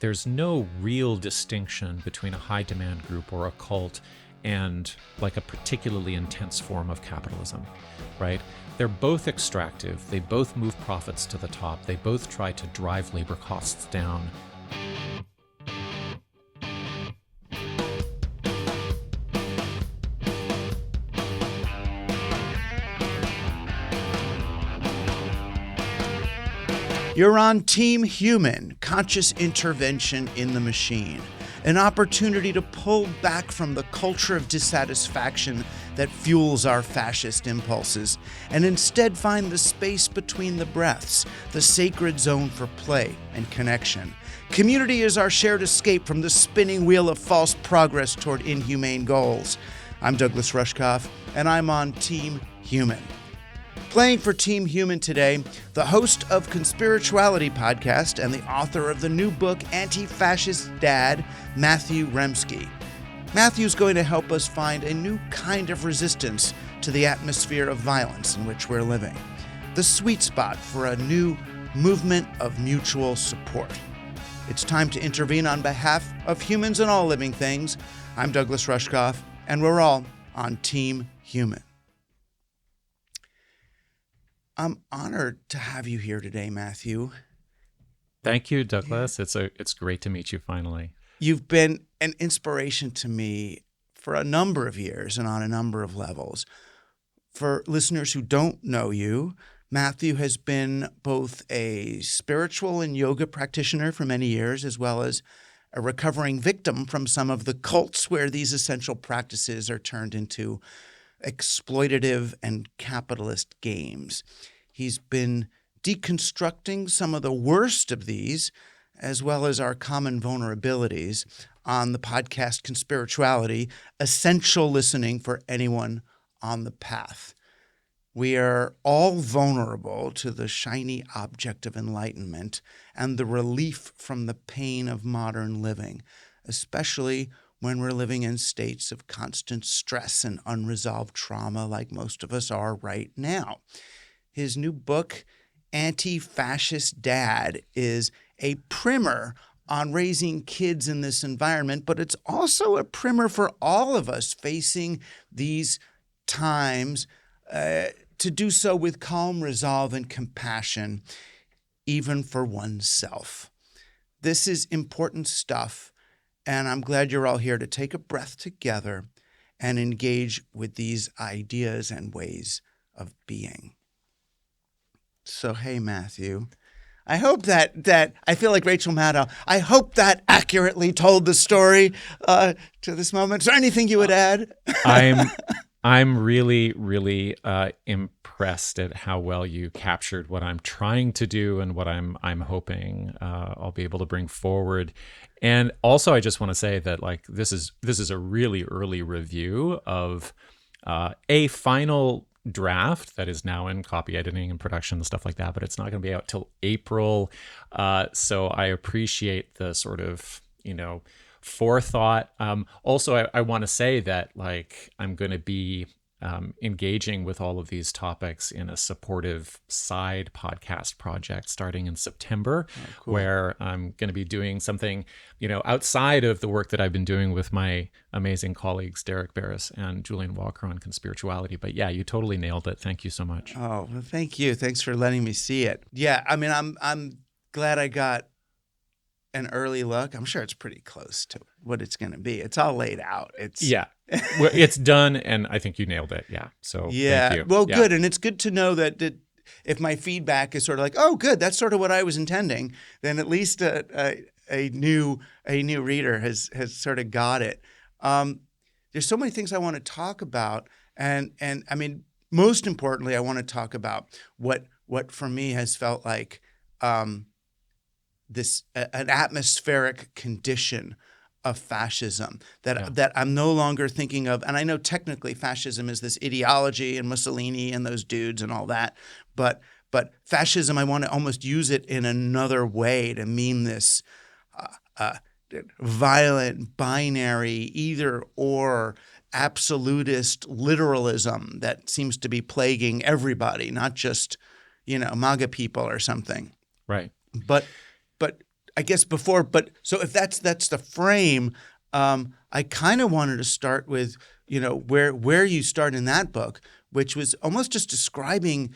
there's no real distinction between a high demand group or a cult and like a particularly intense form of capitalism, right? They're both extractive. They both move profits to the top. They both try to drive labor costs down. You're on Team Human, conscious intervention in the machine. An opportunity to pull back from the culture of dissatisfaction that fuels our fascist impulses, and instead find the space between the breaths, the sacred zone for play and connection. Community is our shared escape from the spinning wheel of false progress toward inhumane goals. I'm Douglas Rushkoff, and I'm on Team Human. Playing for Team Human today, the host of Conspirituality Podcast and the author of the new book, Antifascist Dad, Matthew Remski. Matthew's going to help us find a new kind of resistance to the atmosphere of violence in which we're living. The sweet spot for a new movement of mutual support. It's time to intervene on behalf of humans and all living things. I'm Douglas Rushkoff, and we're all on Team Human. I'm honored to have you here today, Matthew. Thank you, Douglas. It's great to meet you finally. You've been an inspiration to me for a number of years and on a number of levels. For listeners who don't know you, Matthew has been both a spiritual and yoga practitioner for many years, as well as a recovering victim from some of the cults where these essential practices are turned into exploitative and capitalist games. He's been deconstructing some of the worst of these, as well as our common vulnerabilities, on the podcast Conspirituality, essential listening for anyone on the path. We are all vulnerable to the shiny object of enlightenment and the relief from the pain of modern living, especially when we're living in states of constant stress and unresolved trauma like most of us are right now. His new book, Antifascist Dad, is a primer on raising kids in this environment, but it's also a primer for all of us facing these times to do so with calm resolve and compassion, even for oneself. This is important stuff. And I'm glad you're all here to take a breath together and engage with these ideas and ways of being. So, hey, Matthew, I hope that I feel like Rachel Maddow. I hope that accurately told the story to this moment. Is there anything you would add? I'm really, really impressed at how well you captured what I'm trying to do and what I'm hoping I'll be able to bring forward. And also, I just want to say that like this is a really early review of a final draft that is now in copy editing and production and stuff like that, but it's not going to be out till April. So I appreciate the sort of, forethought. Also, I want to say that like I'm going to be engaging with all of these topics in a supportive side podcast project starting in September, where I'm going to be doing something, outside of the work that I've been doing with my amazing colleagues, Beres and Julian on Conspirituality. But yeah, you totally nailed it. Thank you so much. Oh, well, thank you. Thanks for letting me see it. Yeah, I mean, I'm glad I got an early look. I'm sure it's pretty close to what it's going to be. It's all laid out. Well, it's done, and I think you nailed it. Yeah. So thank you. Well, good. And it's good to know that if my feedback is sort of like, oh, good, that's sort of what I was intending, then at least a new reader has sort of got it. There's so many things I want to talk about, and I mean, most importantly, I want to talk about what for me has felt like an atmospheric condition of fascism that I'm no longer thinking of. And I know technically fascism is this ideology and Mussolini and those dudes and all that, but fascism, I want to almost use it in another way to mean this violent, binary, either or absolutist literalism that seems to be plaguing everybody, not just, MAGA people or something. Right. But I guess before, but so if that's the frame, I kind of wanted to start with, where you start in that book, which was almost just describing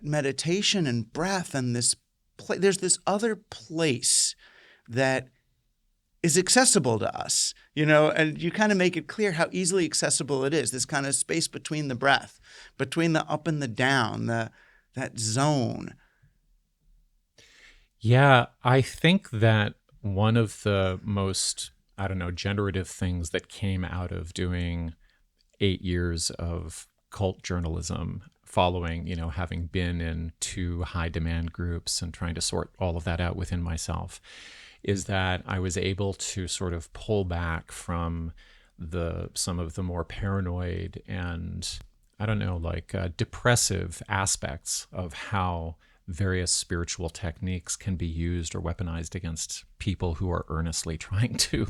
meditation and breath and there's this other place that is accessible to us, and you kind of make it clear how easily accessible it is, this kind of space between the breath, between the up and the down, that zone. Yeah, I think that one of the most, generative things that came out of doing 8 years of cult journalism, following, having been in 2 high demand groups and trying to sort all of that out within myself, is that I was able to sort of pull back from some of the more paranoid and depressive aspects of how various spiritual techniques can be used or weaponized against people who are earnestly trying to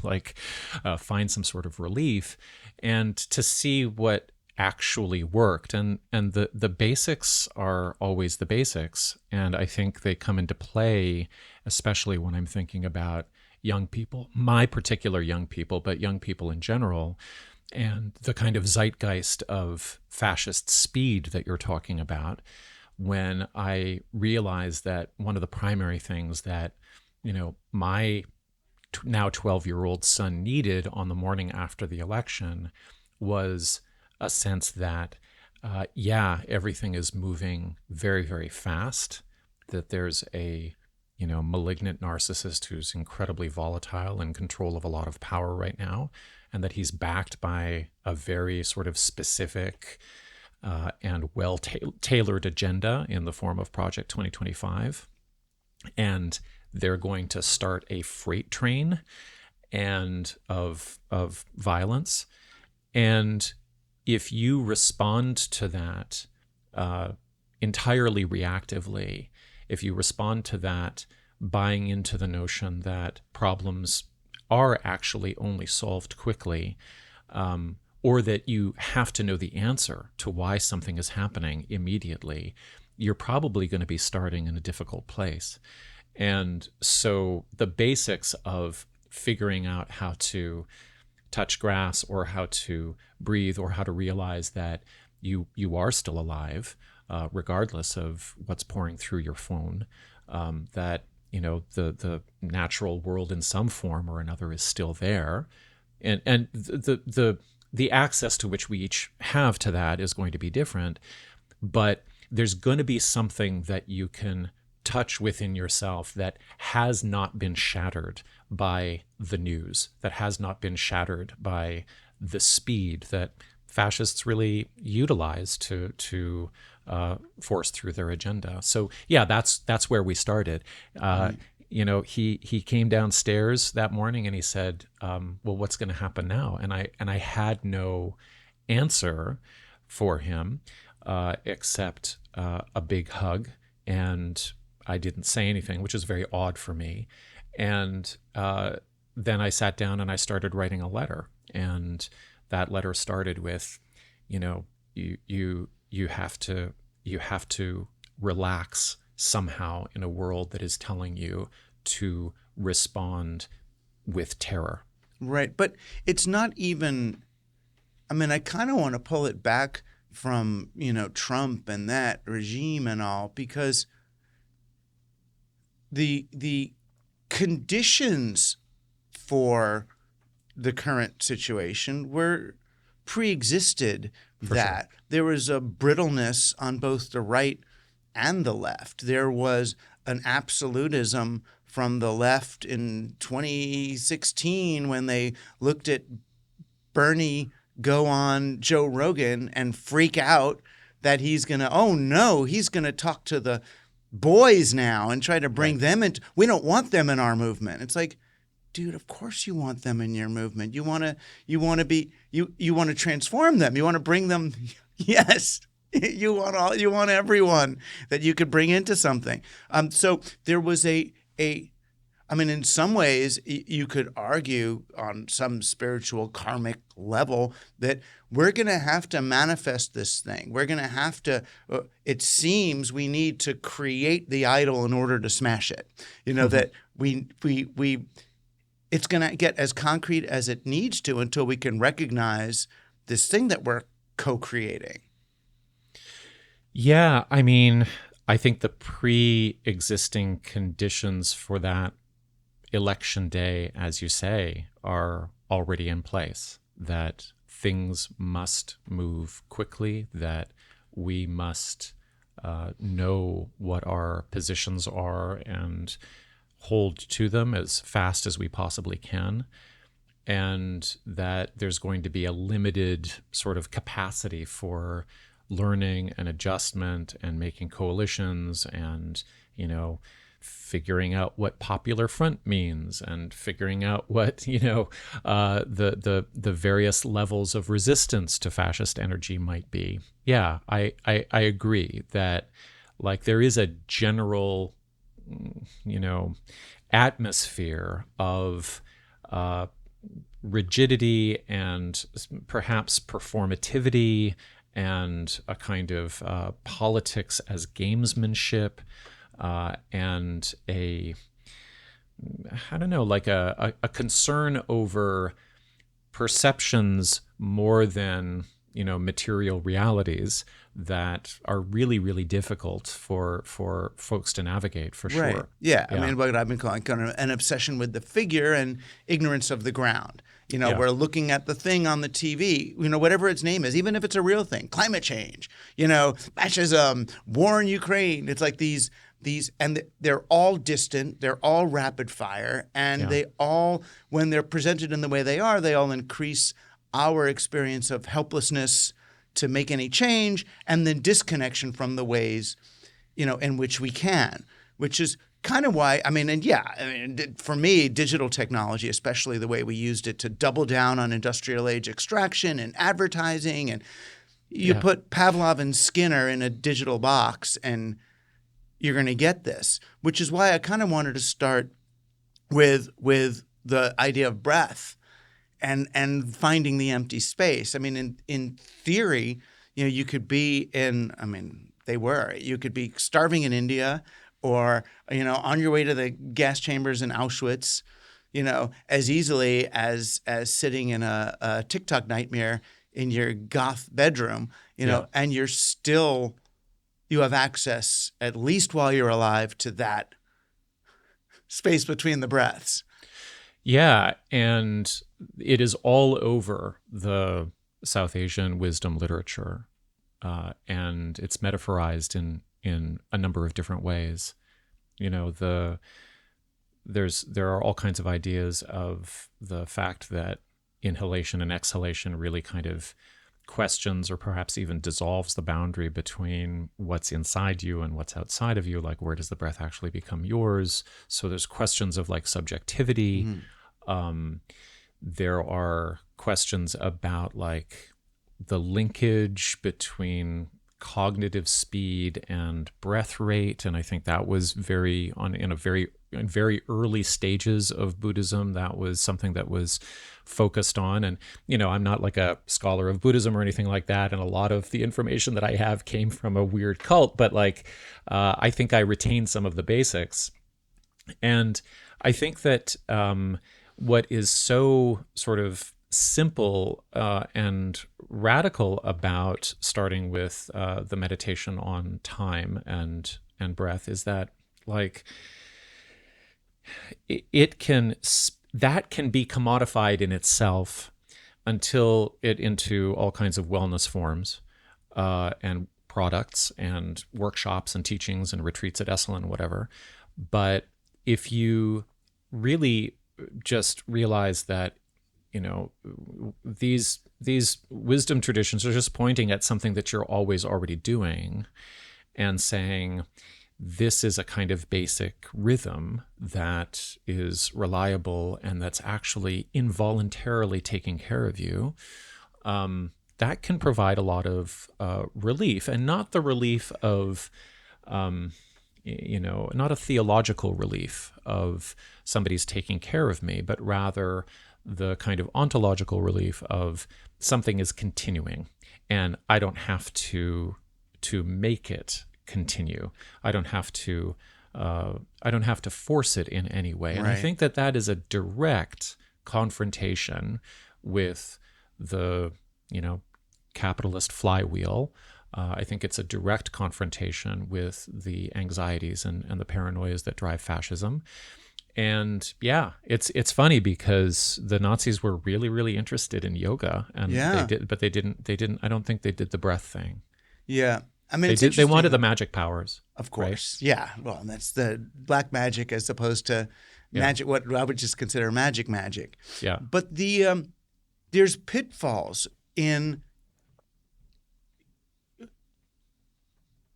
find some sort of relief, and to see what actually worked. And the basics are always the basics. And I think they come into play, especially when I'm thinking about young people, my particular young people, but young people in general, and the kind of zeitgeist of fascist speed that you're talking about. When I realized that one of the primary things that, my now 12-year-old son needed on the morning after the election was a sense that, everything is moving very, very fast, that there's a, malignant narcissist who's incredibly volatile and in control of a lot of power right now, and that he's backed by a very sort of specific and well-tailored agenda in the form of Project 2025. And they're going to start a freight train of violence. And if you respond to that entirely reactively, if you respond to that buying into the notion that problems are actually only solved quickly, or that you have to know the answer to why something is happening immediately, you're probably going to be starting in a difficult place. And so the basics of figuring out how to touch grass, or how to breathe, or how to realize that you are still alive, regardless of what's pouring through your phone, that the natural world in some form or another is still there, and the access to which we each have to that is going to be different, but there's going to be something that you can touch within yourself that has not been shattered by the news, that has not been shattered by the speed that fascists really utilize to force through their agenda. So yeah, that's where we started. He came downstairs that morning and he said, well, what's going to happen now? And I had no answer for him except a big hug, and I didn't say anything, which is very odd for me. And then I sat down and I started writing a letter, and that letter started with, you have to relax somehow in a world that is telling you to respond with terror. Right. But it's not even, I kind of want to pull it back from, Trump and that regime and all, because the conditions for the current situation were pre-existed that. Sure. There was a brittleness on both the right and the left. There was an absolutism from the left in 2016 when they looked at Bernie go on Joe Rogan and freak out that he's going to talk to the boys now and try to bring them into, we don't want them in our movement. It's like, dude, of course you want them in your movement. You want to transform them. You want to bring them. Yes. You want everyone that you could bring into something. So there was a I mean, in some ways, you could argue on some spiritual karmic level that we're going to have to manifest this thing. We're going to have to, it seems we need to create the idol in order to smash it. You know, that it's going to get as concrete as it needs to until we can recognize this thing that we're co-creating. Yeah, I mean, I think the pre-existing conditions for that election day, as you say, are already in place, that things must move quickly, that we must know what our positions are and hold to them as fast as we possibly can, and that there's going to be a limited sort of capacity for learning and adjustment and making coalitions and, figuring out what Popular Front means and figuring out what, the various levels of resistance to fascist energy might be. Yeah, I agree that like there is a general, atmosphere of rigidity and perhaps performativity and a kind of politics as gamesmanship, and a concern over perceptions more than, material realities that are really, really difficult for folks to navigate, for Right. sure. Yeah. I mean, what I've been calling kind of an obsession with the figure and ignorance of the ground. We're looking at the thing on the TV, whatever its name is, even if it's a real thing, climate change, fascism, war in Ukraine. It's like these, and they're all distant, they're all rapid fire, and they all, when they're presented in the way they all increase our experience of helplessness to make any change, and then disconnection from the ways, in which we can, which is kind of why, for me, digital technology, especially the way we used it to double down on industrial age extraction and advertising, and you put Pavlov and Skinner in a digital box and you're going to get this, which is why I kind of wanted to start with the idea of breath and finding the empty space. I mean, in theory, you could be you could be starving in India or, on your way to the gas chambers in Auschwitz, as easily as sitting in a TikTok nightmare in your goth bedroom, and you have access, at least while you're alive, to that space between the breaths. Yeah, and it is all over the South Asian wisdom literature, and it's metaphorized in a number of different ways. There are all kinds of ideas of the fact that inhalation and exhalation really kind of questions or perhaps even dissolves the boundary between what's inside you and what's outside of you. Like, where does the breath actually become yours? So there's questions of like subjectivity. There are questions about like the linkage between cognitive speed and breath rate, and I think that was in very early stages of Buddhism. That was something that was focused on, and I'm not like a scholar of Buddhism or anything like that, and a lot of the information that I have came from a weird cult, but like I think I retained some of the basics, and I think that what is so sort of simple and radical about starting with the meditation on time and breath is that like that can be commodified in itself until it into all kinds of wellness forms and products and workshops and teachings and retreats at Esalen, whatever. But if you really just realize that these wisdom traditions are just pointing at something that you're always already doing and saying this is a kind of basic rhythm that is reliable and that's actually involuntarily taking care of you, that can provide a lot of relief, and not the relief of not a theological relief of somebody's taking care of me, but rather the kind of ontological relief of something is continuing, and I don't have to make it continue. I don't have to force it in any way. And I think that is a direct confrontation with the, capitalist flywheel. I think it's a direct confrontation with the anxieties and the paranoias that drive fascism. And yeah, it's funny because the Nazis were really, really interested in yoga, and they didn't. I don't think they did the breath thing. Yeah. I mean, they wanted the magic powers. Of course. Right? Yeah. Well, and that's the black magic as opposed to magic, what I would just consider magic. Yeah. But there's pitfalls in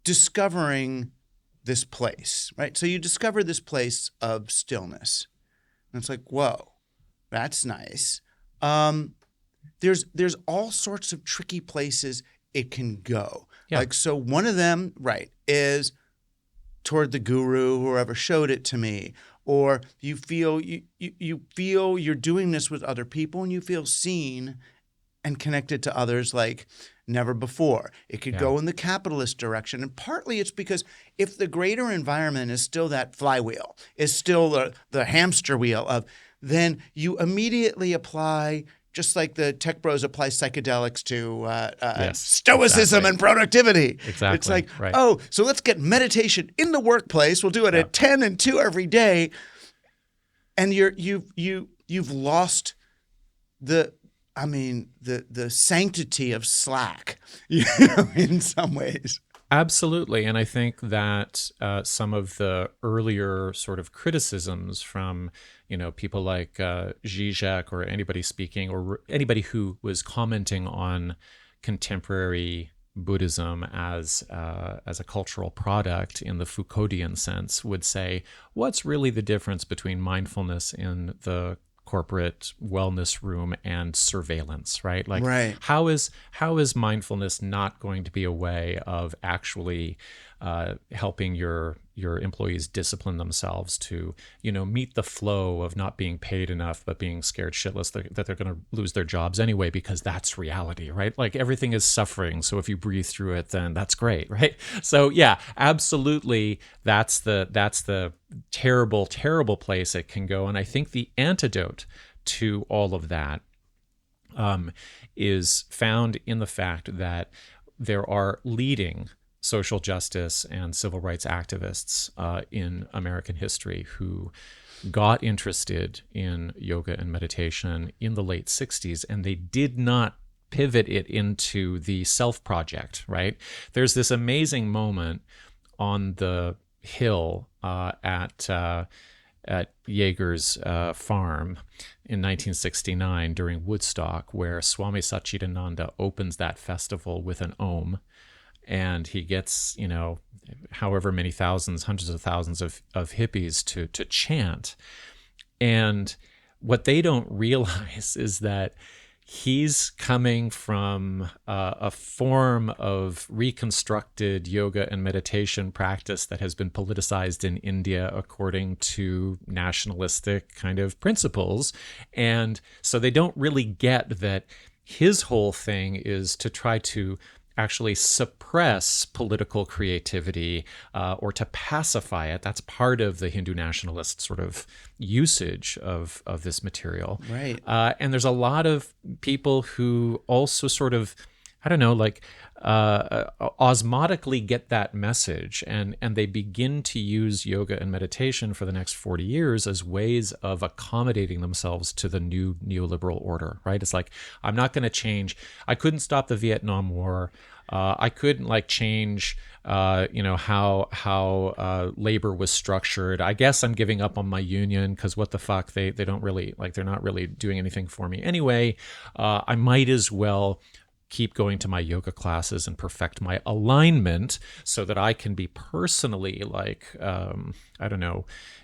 discovering this place, right? So you discover this place of stillness. And it's like, whoa, that's nice. There's all sorts of tricky places it can go. Yeah. Like, so one of them, is toward the guru, whoever showed it to me, or you feel you're doing this with other people and you feel seen and connected to others like never before. It could go in the capitalist direction. And partly it's because if the greater environment is still that flywheel, is still the hamster wheel of, then you immediately apply, just like the tech bros apply psychedelics to stoicism and productivity. Exactly. It's like, so let's get meditation in the workplace. We'll do it at 10 and 2 every day. And you've lost the sanctity of Slack, in some ways. Absolutely. And I think that some of the earlier sort of criticisms from, people like Zizek or anybody speaking or anybody who was commenting on contemporary Buddhism as a cultural product in the Foucauldian sense would say, what's really the difference between mindfulness in the corporate wellness room and surveillance, right? Like, how is mindfulness not going to be a way of actually helping your employees discipline themselves to, meet the flow of not being paid enough, but being scared shitless that they're going to lose their jobs anyway, because that's reality, right? Like, everything is suffering. So if you breathe through it, then that's great, right? So yeah, absolutely. That's the terrible, terrible place it can go. And I think the antidote to all of that is found in the fact that there are leading social justice and civil rights activists in American history who got interested in yoga and meditation in the late 60s, and they did not pivot it into the self project, right? There's this amazing moment on the hill at Jaeger's farm in 1969 during Woodstock, where Swami Satchidananda opens that festival with an Om. And he gets, however many thousands, hundreds of thousands of hippies to chant. And what they don't realize is that he's coming from a form of reconstructed yoga and meditation practice that has been politicized in India according to nationalistic kind of principles. And so they don't really get that his whole thing is to try to actually suppress political creativity or to pacify it. That's part of the Hindu nationalist sort of usage of this material. Right. And there's a lot of people who also sort of, osmotically get that message, and they begin to use yoga and meditation for the next 40 years as ways of accommodating themselves to the new neoliberal order, right? It's like, I'm not going to change. I couldn't stop the Vietnam War. I couldn't change, how labor was structured. I guess I'm giving up on my union because what the fuck, they don't really, they're not really doing anything for me anyway. I might as well keep going to my yoga classes and perfect my alignment so that I can be personally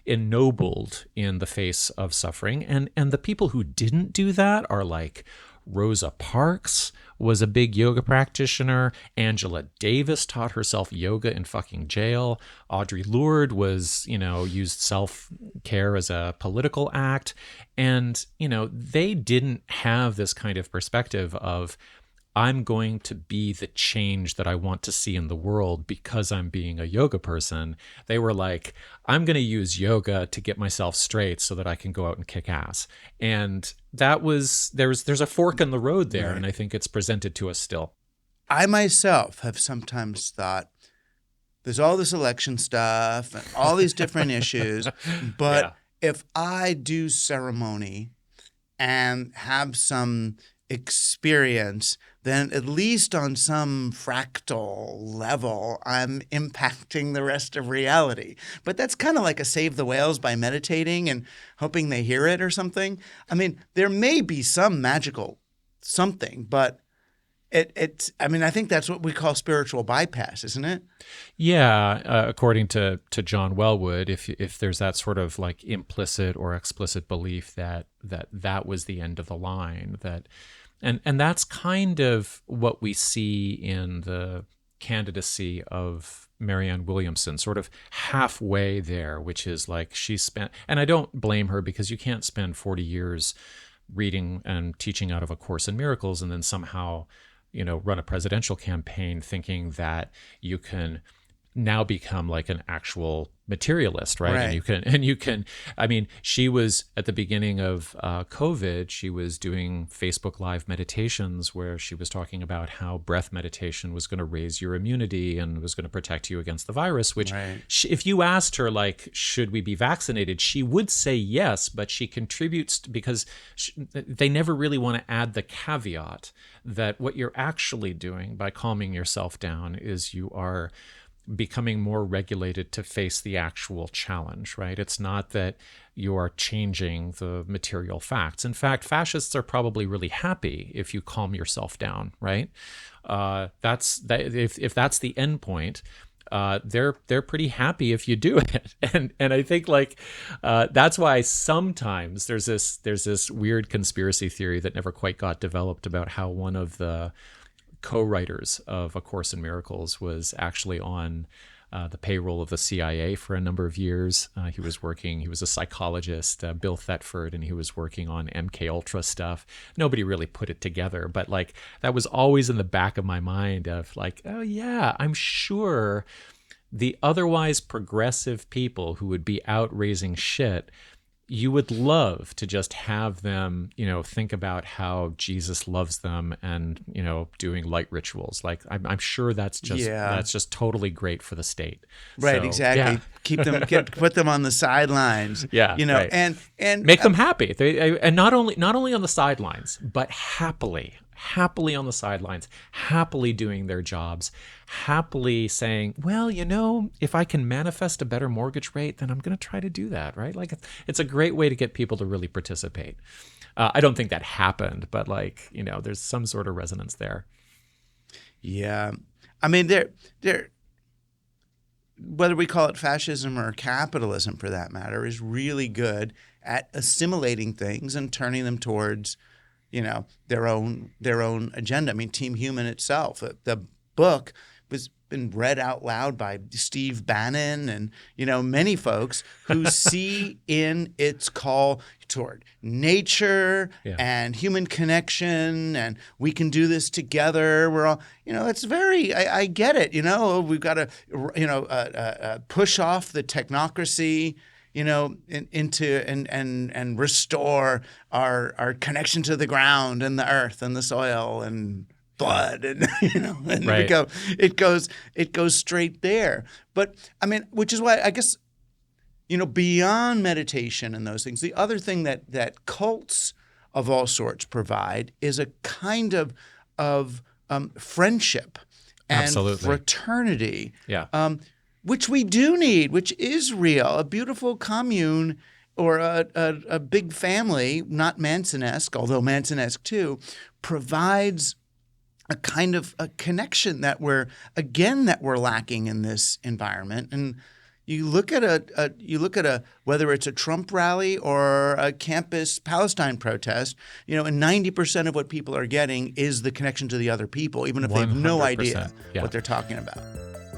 ennobled in the face of suffering. And the people who didn't do that are Rosa Parks was a big yoga practitioner. Angela Davis taught herself yoga in fucking jail. Audre Lorde was, used self-care as a political act. And, they didn't have this kind of perspective of, I'm going to be the change that I want to see in the world because I'm being a yoga person. They were like, I'm going to use yoga to get myself straight so that I can go out and kick ass. And that was, there's a fork in the road there. Right. And I think it's presented to us still. I myself have sometimes thought there's all this election stuff and all these different issues, but if I do ceremony and have some experience, then at least on some fractal level, I'm impacting the rest of reality. But that's kind of like a save the whales by meditating and hoping they hear it or something. I mean, there may be some magical something, but I think that's what we call spiritual bypass, isn't it? Yeah, according to John Wellwood, if there's that sort of like implicit or explicit belief that was the end of the line, and that's kind of what we see in the candidacy of Marianne Williamson, sort of halfway there, which is like she spent, and I don't blame her because you can't spend 40 years reading and teaching out of A Course in Miracles and then somehow run a presidential campaign thinking that you can now become like an actual materialist, right? And you can, I mean, she was at the beginning of COVID, she was doing Facebook Live meditations where she was talking about how breath meditation was going to raise your immunity and was going to protect you against the virus, which if you asked her, like, should we be vaccinated? She would say yes, but she contributes because they never really want to add the caveat that what you're actually doing by calming yourself down is you are becoming more regulated to face the actual challenge, right? It's not that you are changing the material facts. In fact, fascists are probably really happy if you calm yourself down, right? If that's the end point, they're pretty happy if you do it, and I think that's why sometimes there's this weird conspiracy theory that never quite got developed about how one of the co-writers of A Course in Miracles was actually on the payroll of the CIA for a number of years. He was a psychologist, Bill Thetford, and he was working on MK Ultra stuff. Nobody really put it together, but that was always in the back of my mind of oh yeah, I'm sure the otherwise progressive people who would be out raising shit, you would love to just have them, think about how Jesus loves them and, doing light rituals. I'm sure that's just totally great for the state. Right, so, exactly. Yeah. Put them on the sidelines. Yeah, right. and make them happy. And not only on the sidelines, but happily on the sidelines, happily doing their jobs, happily saying, well, if I can manifest a better mortgage rate, then I'm going to try to do that, right? It's a great way to get people to really participate. I don't think that happened, but there's some sort of resonance there. Yeah. I mean, they're whether we call it fascism or capitalism for that matter, is really good at assimilating things and turning them towards their own agenda. I mean, Team Human itself, the book was been read out loud by Steve Bannon and many folks who see in its call toward nature and human connection, and we can do this together. We're all it's very. I get it. We've got to push off the technocracy. Into and restore our connection to the ground and the earth and the soil and blood and and right. it goes straight there. But I mean, which is why I guess beyond meditation and those things, the other thing that cults of all sorts provide is a kind of friendship and Absolutely. Fraternity. Yeah. Which we do need, which is real. A beautiful commune or a big family, not Manson-esque, although Manson-esque too, provides a kind of a connection that we're lacking in this environment. And, You look at a whether it's a Trump rally or a campus Palestine protest, and 90% of what people are getting is the connection to the other people, even if they have no idea what they're talking about.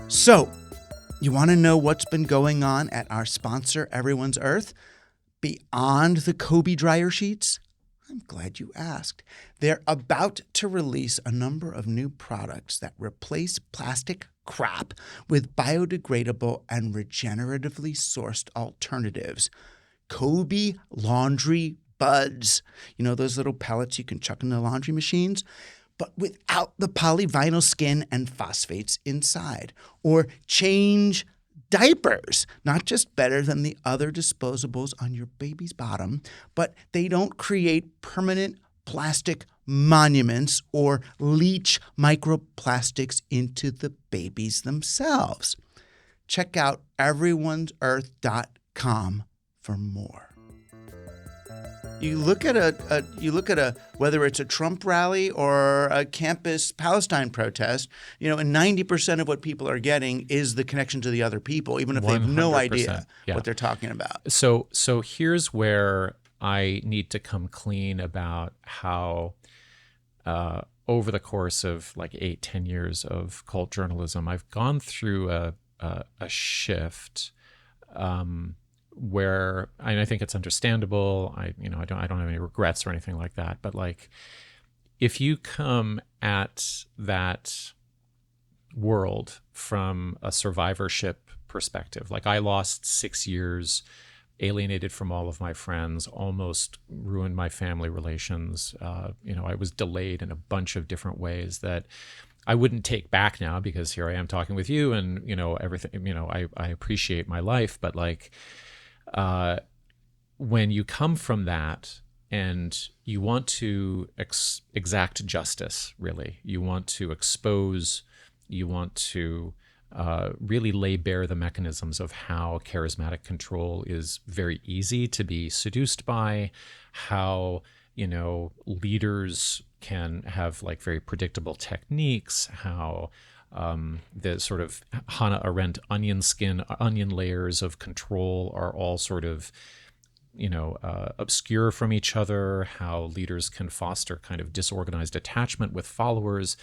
So, you want to know what's been going on at our sponsor, Everyone's Earth? Beyond the Kobe dryer sheets? I'm glad you asked. They're about to release a number of new products that replace plastic crap with biodegradable and regeneratively sourced alternatives. Kobe Laundry Buds. Those little pellets you can chuck in the laundry machines? But without the polyvinyl skin and phosphates inside. Or Change Diapers, not just better than the other disposables on your baby's bottom, but they don't create permanent plastic monuments or leach microplastics into the babies themselves. Check out everyone'searth.com for more. You look at a whether it's a Trump rally or a campus Palestine protest, and 90% of what people are getting is the connection to the other people, even if they have no idea what they're talking about. So here's where I need to come clean about how over the course of like 8-10 years of cult journalism, I've gone through a shift where, and I think it's understandable. I don't have any regrets or anything like that. But like, if you come at that world from a survivorship perspective, like I lost 6 years, alienated from all of my friends, almost ruined my family relations. I was delayed in a bunch of different ways that I wouldn't take back now, because here I am talking with you and, everything, I appreciate my life, but like, when you come from that and you want to exact justice, really, you want to expose, you want to really lay bare the mechanisms of how charismatic control is very easy to be seduced by, how, leaders can have like very predictable techniques, how the sort of Hannah Arendt onion layers of control are all sort of, obscure from each other, how leaders can foster kind of disorganized attachment with followers.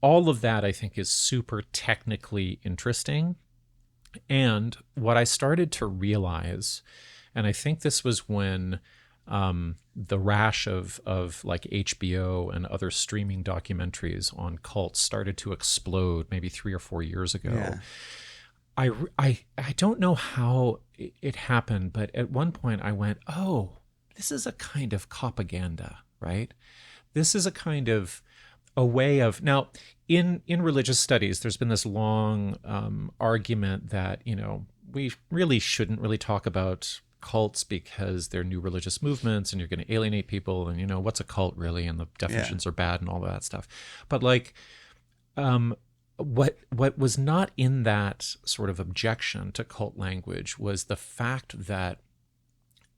All of that I think is super technically interesting. And what I started to realize, and I think this was when the rash of like HBO and other streaming documentaries on cults started to explode maybe 3 or 4 years ago. Yeah. I don't know how it happened, but at one point I went, oh, this is a kind of propaganda, right? This is a kind of a way of, now in religious studies, there's been this long argument that, we really shouldn't really talk about cults because they're new religious movements and you're going to alienate people, and what's a cult really, and the definitions are bad and all of that stuff. But like what was not in that sort of objection to cult language was the fact that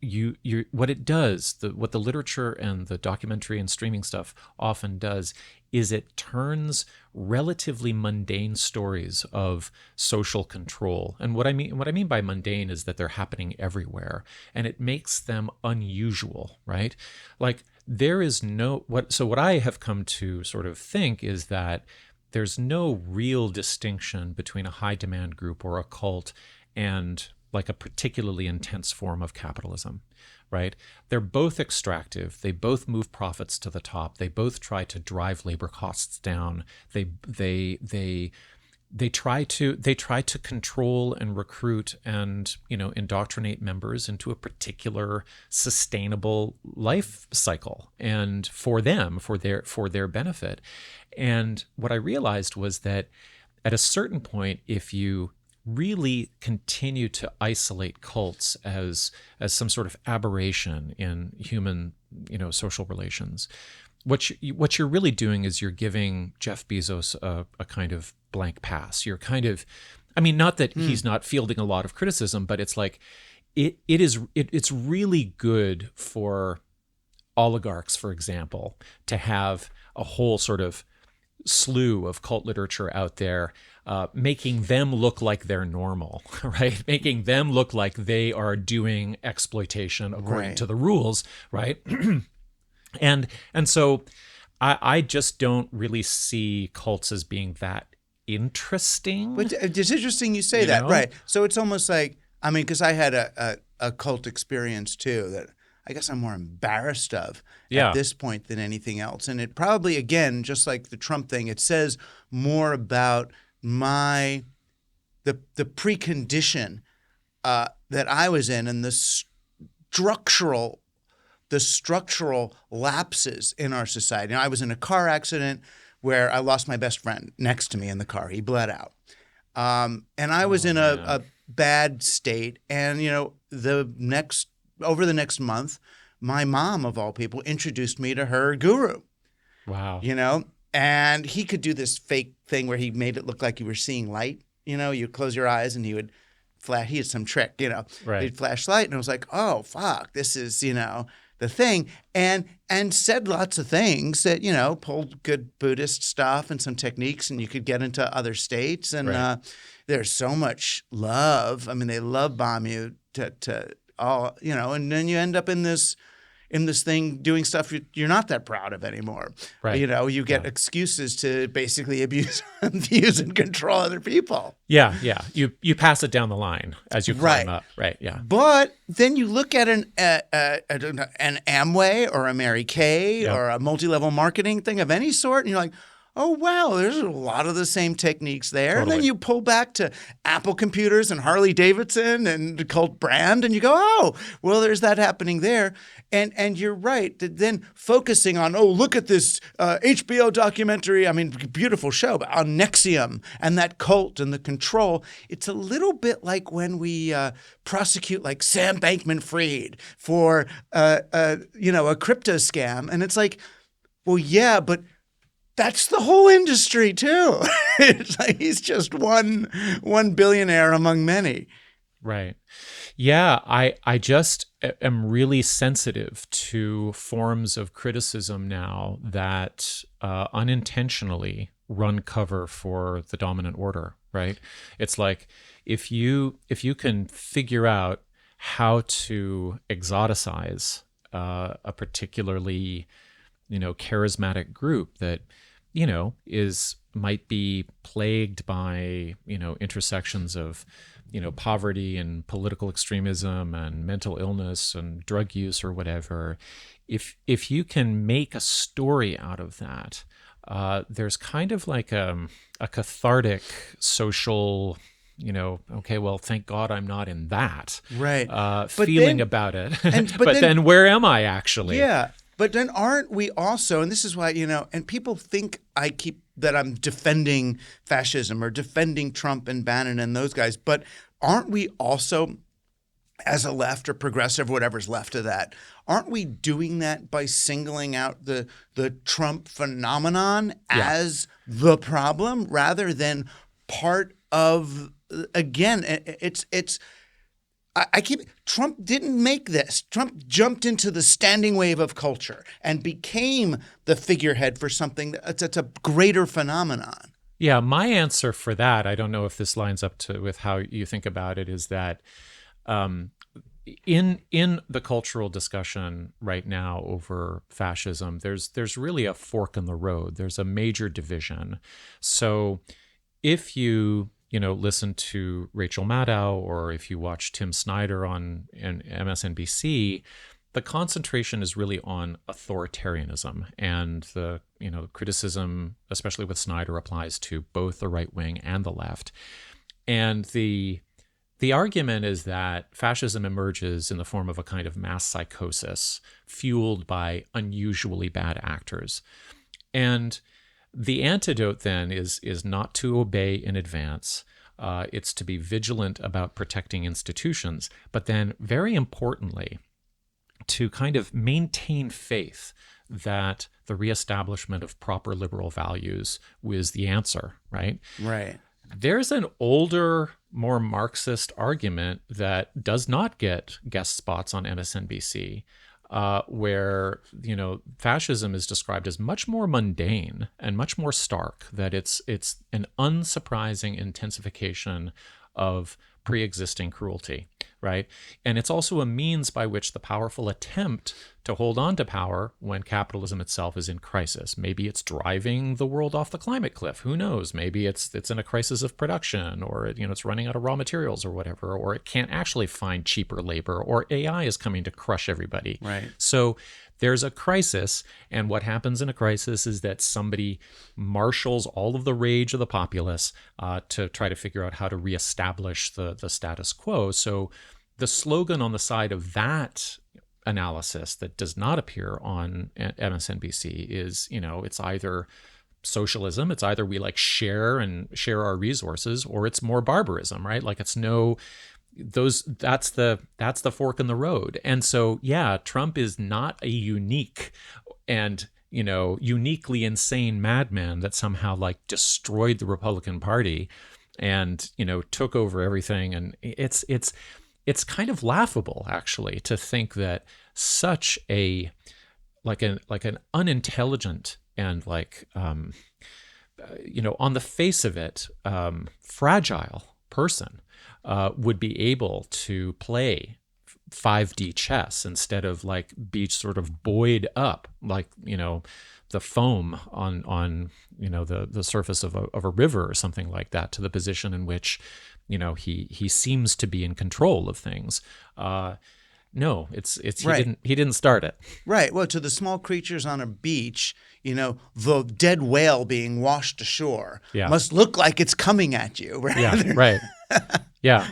you what it does, what the literature and the documentary and streaming stuff often does is it turns relatively mundane stories of social control. And what I mean by mundane is that they're happening everywhere, and it makes them unusual, right? Like there is what I have come to sort of think is that there's no real distinction between a high demand group or a cult and like a particularly intense form of capitalism, right? They're both extractive. They both move profits to the top. They both try to drive labor costs down. They try to control and recruit and indoctrinate members into a particular sustainable life cycle, and for their benefit. And what I realized was that at a certain point, if you really continue to isolate cults as some sort of aberration in human, social relations, what you're really doing is you're giving Jeff Bezos a kind of blank pass. You're kind of, not that he's not fielding a lot of criticism, but it's like it's really good for oligarchs, for example, to have a whole sort of slew of cult literature out there, making them look like they're normal, right? Making them look like they are doing exploitation according to the rules, right? and so I just don't really see cults as being that interesting. But it's interesting you say that, right? So it's almost like, I mean, because I had a cult experience too that I guess I'm more embarrassed of at this point than anything else. And it probably, again, just like the Trump thing, it says more about the precondition that I was in and the structural lapses in our society. I was in a car accident where I lost my best friend next to me in the car. He bled out. And I was in a bad state. And, over the next month, my mom, of all people, introduced me to her guru. Wow. And he could do this fake thing where he made it look like you were seeing light. You close your eyes and he would flash. He had some trick, Right. He'd flash light. And I was like, oh, fuck, this is, the thing. And said lots of things that, pulled good Buddhist stuff and some techniques, and you could get into other states. And there's so much love. I mean, they love bomb you to all, and then you end up in this thing doing stuff you're not that proud of anymore. Right. You get excuses to basically abuse and control other people. Yeah. You pass it down the line as you climb up. Right. Yeah. But then you look at an Amway or a Mary Kay or a multi-level marketing thing of any sort, and you're like, oh, wow, there's a lot of the same techniques there. Totally. And then you pull back to Apple computers and Harley Davidson and the cult brand, and you go, oh, well, there's that happening there. And you're right. Then focusing on, look at this HBO documentary, I mean, beautiful show, but on NXIVM and that cult and the control. It's a little bit like when we prosecute like Sam Bankman-Fried for, a crypto scam. And it's like, well, yeah, but that's the whole industry too. It's like he's just one billionaire among many. Right. Yeah, I just am really sensitive to forms of criticism now that unintentionally run cover for the dominant order, right? It's like if you can figure out how to exoticize a particularly, charismatic group that, might be plagued by, intersections of, poverty and political extremism and mental illness and drug use or whatever. If you can make a story out of that, there's kind of like a cathartic social, okay, well, thank God I'm not in that feeling about it. But then where am I actually? Yeah. But then aren't we also, and this is why, and people think that I'm defending fascism or defending Trump and Bannon and those guys, but aren't we also, as a left or progressive, whatever's left of that, aren't we doing that by singling out the Trump phenomenon as the problem rather than part of, again, Trump didn't make this. Trump jumped into the standing wave of culture and became the figurehead for something that's a greater phenomenon. Yeah, my answer for that, I don't know if this lines up with how you think about it, is that in the cultural discussion right now over fascism, there's really a fork in the road. There's a major division. So if you listen to Rachel Maddow, or if you watch Tim Snyder on MSNBC, the concentration is really on authoritarianism, and the criticism, especially with Snyder, applies to both the right wing and the left. And the argument is that fascism emerges in the form of a kind of mass psychosis fueled by unusually bad actors. And the antidote then is not to obey in advance. It's to be vigilant about protecting institutions, but then very importantly, to kind of maintain faith that the reestablishment of proper liberal values was the answer, right? Right. There's an older, more Marxist argument that does not get guest spots on MSNBC, where fascism is described as much more mundane and much more stark. That it's an unsurprising intensification of pre-existing cruelty, right? And it's also a means by which the powerful attempt to hold on to power when capitalism itself is in crisis. Maybe it's driving the world off the climate cliff. Who knows? Maybe it's in a crisis of production, or it's running out of raw materials or whatever, or it can't actually find cheaper labor, or AI is coming to crush everybody. Right. So there's a crisis, and what happens in a crisis is that somebody marshals all of the rage of the populace to try to figure out how to reestablish the status quo. So the slogan on the side of that analysis that does not appear on MSNBC is, it's either socialism, it's either we share our resources, or it's more barbarism, right? That's the fork in the road. And so, yeah, Trump is not a unique and, uniquely insane madman that somehow destroyed the Republican Party and, took over everything. And it's kind of laughable, actually, to think that such an unintelligent and on the face of it, fragile person would be able to play 5D chess instead of be sort of buoyed up the foam on the surface of a river or something like that, to the position in which he seems to be in control of things. No, it's right. He didn't start it. Right. Well, to the small creatures on a beach, the dead whale being washed ashore must look like it's coming at you. Yeah. Right. Yeah.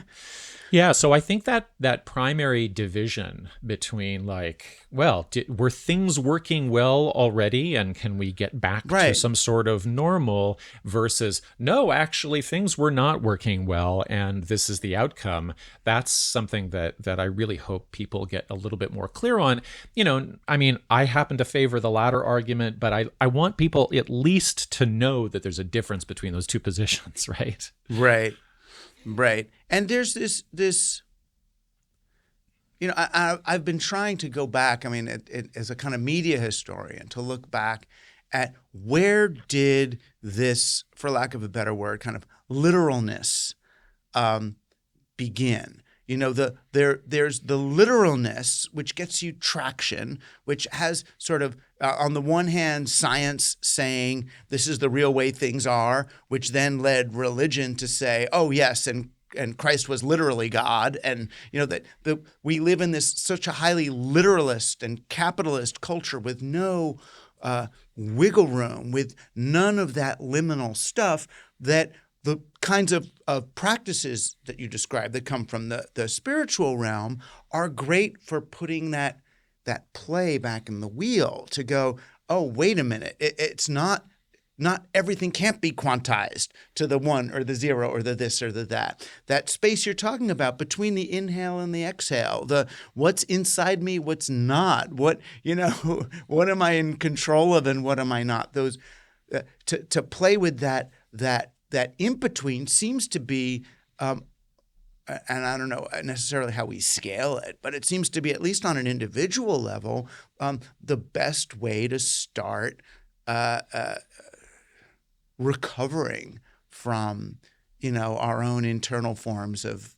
Yeah, so I think that primary division between were things working well already, and can we get back to some sort of normal, versus no, actually things were not working well and this is the outcome. That's something that I really hope people get a little bit more clear on. I happen to favor the latter argument, but I want people at least to know that there's a difference between those two positions, right? Right. Right. And there's this I've been trying to go back, as a kind of media historian, to look back at where did this, for lack of a better word, kind of literalness begin. There's the literalness, which gets you traction, which has sort of, on the one hand, science saying this is the real way things are, which then led religion to say, oh, yes, and Christ was literally God. And, we live in this such a highly literalist and capitalist culture with no wiggle room, with none of that liminal stuff, that the kinds of practices that you describe that come from the spiritual realm are great for putting that play back in the wheel, to go, oh, wait a minute, it's not everything can't be quantized to the one or the zero or the this or the that. That space you're talking about between the inhale and the exhale, the what's inside me, what's not, what am I in control of and what am I not? Those to play with that in between seems to be, and I don't know necessarily how we scale it, but it seems to be, at least on an individual level, the best way to start recovering from, our own internal forms of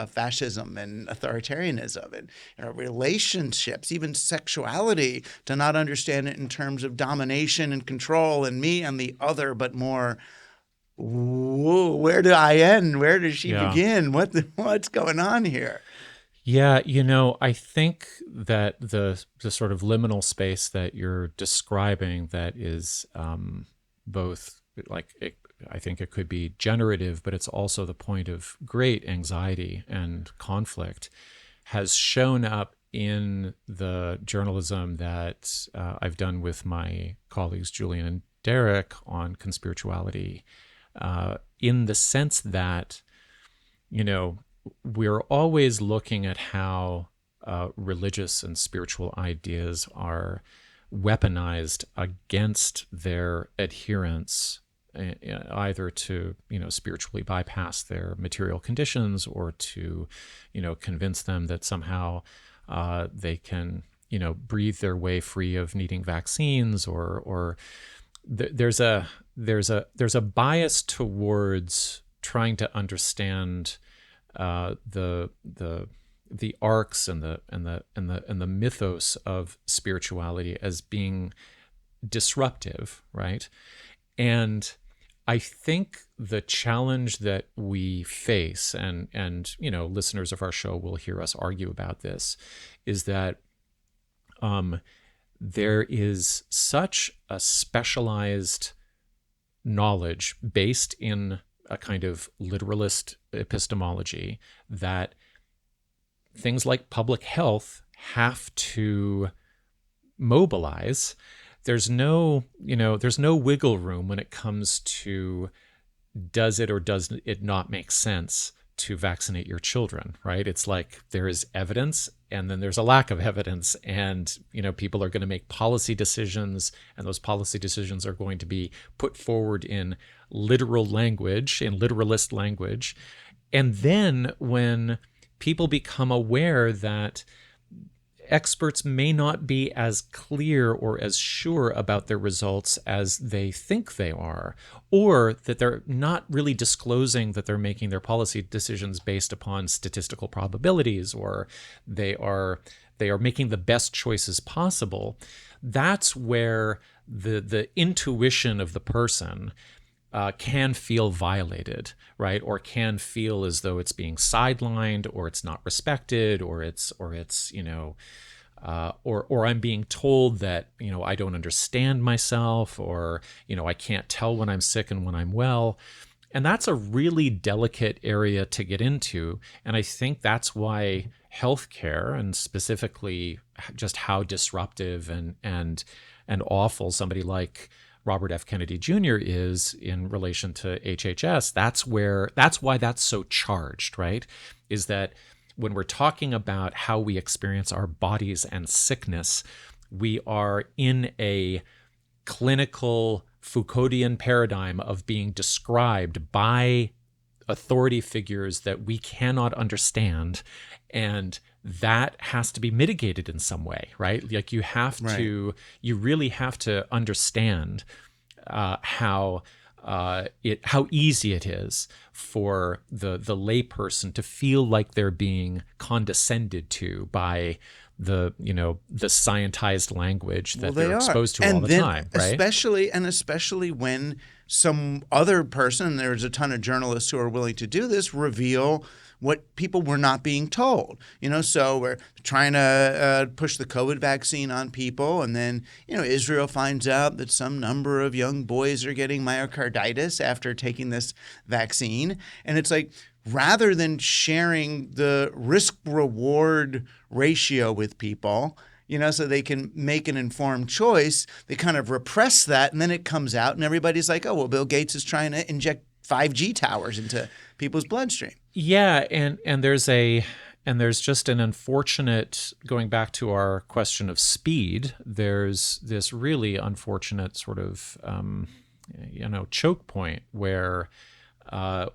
fascism and authoritarianism and relationships, even sexuality, to not understand it in terms of domination and control and me and the other, but more, whoa, where do I end? Where does she begin? What's going on here? Yeah, I think that the sort of liminal space that you're describing, that is both I think it could be generative, but it's also the point of great anxiety and conflict, has shown up in the journalism that I've done with my colleagues Julian and Derek on conspirituality, in the sense that, we're always looking at how religious and spiritual ideas are weaponized against their adherents, either to spiritually bypass their material conditions, or to convince them that somehow they can breathe their way free of needing vaccines, or there's a bias towards trying to understand the arcs and the mythos of spirituality as being disruptive, right? And I think the challenge that we face, and listeners of our show will hear us argue about this, is that there is such a specialized knowledge based in a kind of literalist epistemology that things like public health have to mobilize. There's no wiggle room when it comes to does it or does it not make sense to vaccinate your children, right? It's like there is evidence and then there's a lack of evidence, and people are going to make policy decisions, and those policy decisions are going to be put forward in literal language, in literalist language. And then when people become aware that experts may not be as clear or as sure about their results as they think they are, or that they're not really disclosing that they're making their policy decisions based upon statistical probabilities, or they are making the best choices possible, that's where the intuition of the person can feel violated, right? Or can feel as though it's being sidelined, or it's not respected, or it's I'm being told that I don't understand myself, or I can't tell when I'm sick and when I'm well. And that's a really delicate area to get into. And I think that's why healthcare, and specifically just how disruptive and awful somebody like Robert F. Kennedy Jr. is in relation to HHS, that's why that's so charged, right? Is that when we're talking about how we experience our bodies and sickness, we are in a clinical Foucauldian paradigm of being described by authority figures that we cannot understand, and that has to be mitigated in some way, right? Like you really have to understand how easy it is for the layperson to feel like they're being condescended to by the scientized language that they're exposed to all the time, right? Especially when some other person, there's a ton of journalists who are willing to do this, reveal what people were not being told. So we're trying to push the COVID vaccine on people, and then Israel finds out that some number of young boys are getting myocarditis after taking this vaccine, and it's like, rather than sharing the risk-reward ratio with people, so they can make an informed choice, they kind of repress that, and then it comes out, and everybody's like, oh, well, Bill Gates is trying to inject 5G towers into people's bloodstream. Yeah, and there's just an unfortunate, going back to our question of speed, there's this really unfortunate sort of choke point where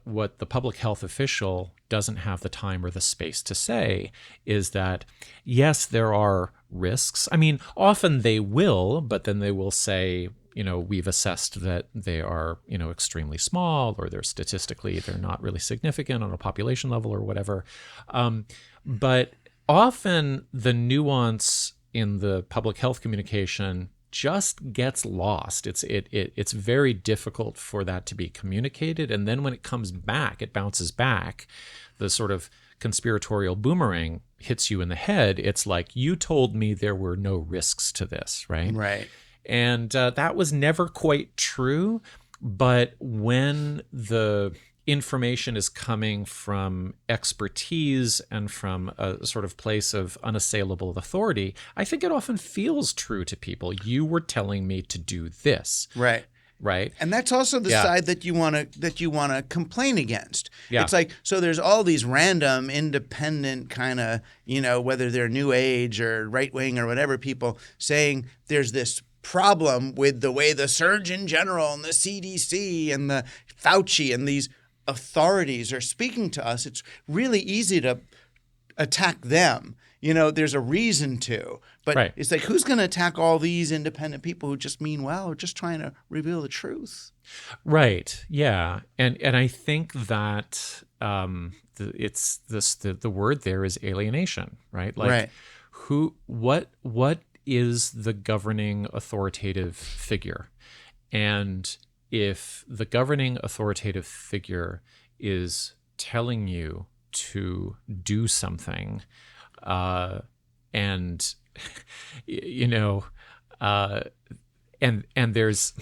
what the public health official doesn't have the time or the space to say is that, yes, there are risks. I mean, often they will, but then they will say, we've assessed that they are, extremely small, or they're not really significant on a population level or whatever. But often the nuance in the public health communication just gets lost. It's very difficult for that to be communicated. And then when it comes back, it bounces back. The sort of conspiratorial boomerang hits you in the head. It's like, you told me there were no risks to this, right? Right. And that was never quite true. But when the information is coming from expertise and from a sort of place of unassailable authority, I think it often feels true to people. You were telling me to do this. Right. Right. And that's also the side that you want to complain against. Yeah. It's like, so there's all these random independent kind of, whether they're new age or right wing or whatever, people saying there's this problem with the way the Surgeon General and the CDC and the Fauci and these authorities are speaking to us. It's really easy to attack them there's a reason to. But Right. it's like, who's going to attack all these independent people who just mean well or just trying to reveal the truth? Right. Yeah. And I think that the word there is alienation, right? Like Right. what is the governing authoritative figure? And if the governing authoritative figure is telling you to do something, and and there's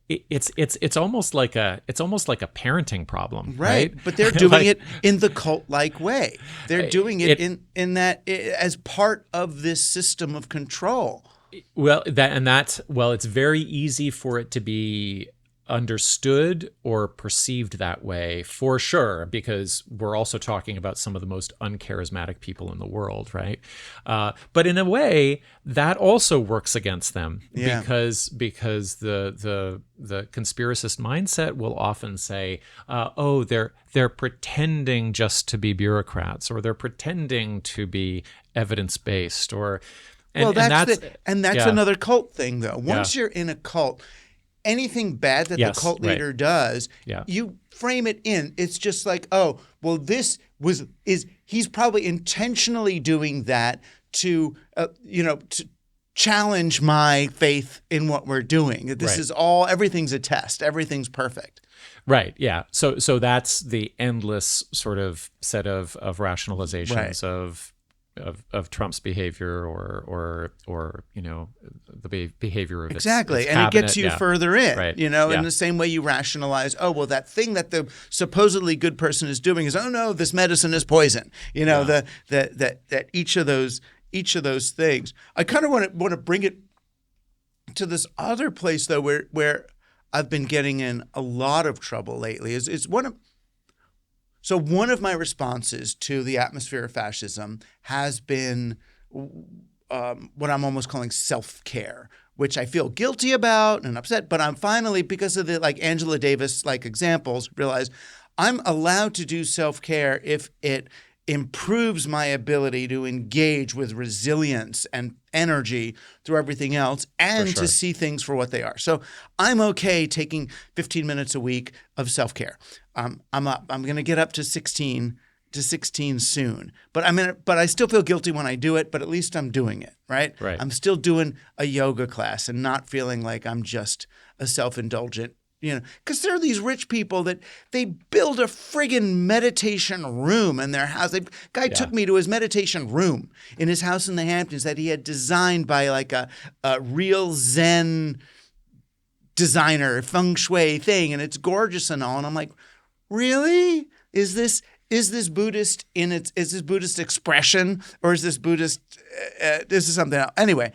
it's almost like a parenting problem, right? But they're doing it in the cult-like way. They're doing it in that as part of this system of control. Well, it's very easy for it to be understood or perceived that way, for sure, because we're also talking about some of the most uncharismatic people in the world, right? But in a way, that also works against them, because the conspiracist mindset will often say, they're pretending just to be bureaucrats, or they're pretending to be evidence-based, or that's another cult thing, though. Once you're in a cult, anything bad that the cult leader does, you frame it in. It's just like, he's probably intentionally doing that to challenge my faith in what we're doing. This is everything's a test. Everything's perfect. Right. Yeah. So that's the endless sort of set of rationalizations of Trump's behavior or the behavior of its exactly, and cabinet. it gets you further in, in the same way you rationalize, that thing that the supposedly good person is doing is, this medicine is poison. That each of those things. I kind of want to bring it to this other place though, where I've been getting in a lot of trouble lately. So one of my responses to the atmosphere of fascism has been what I'm almost calling self-care, which I feel guilty about and upset, but I'm finally, because of the Angela Davis examples, realize I'm allowed to do self-care if it improves my ability to engage with resilience and energy through everything else, and to see things for what they are. So I'm okay taking 15 minutes a week of self-care. I'm going to get up to 16 soon, but I still feel guilty when I do it, but at least I'm doing it, right? I'm still doing a yoga class and not feeling like I'm just a self-indulgent, because there are these rich people that they build a friggin' meditation room in their house. The guy took me to his meditation room in his house in the Hamptons that he had designed by a real Zen designer, feng shui thing, and it's gorgeous and all. And I'm like, really? Is this Buddhist is this Buddhist expression, or is this Buddhist? This is something else. Anyway,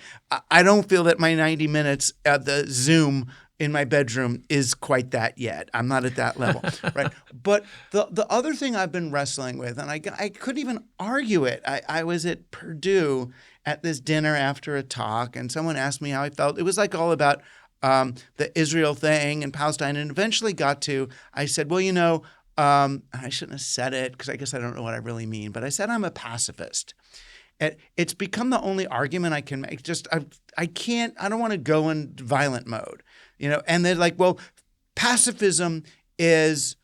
I don't feel that my 90 minutes at the Zoom in my bedroom is quite that yet. I'm not at that level, right? But the other thing I've been wrestling with, and I couldn't even argue it. I was at Purdue at this dinner after a talk, and someone asked me how I felt. It was all about the Israel thing and Palestine, and eventually I said, I shouldn't have said it because I guess I don't know what I really mean, but I said I'm a pacifist. It's become the only argument I can make. I don't want to go in violent mode. And they're like, well, pacifism is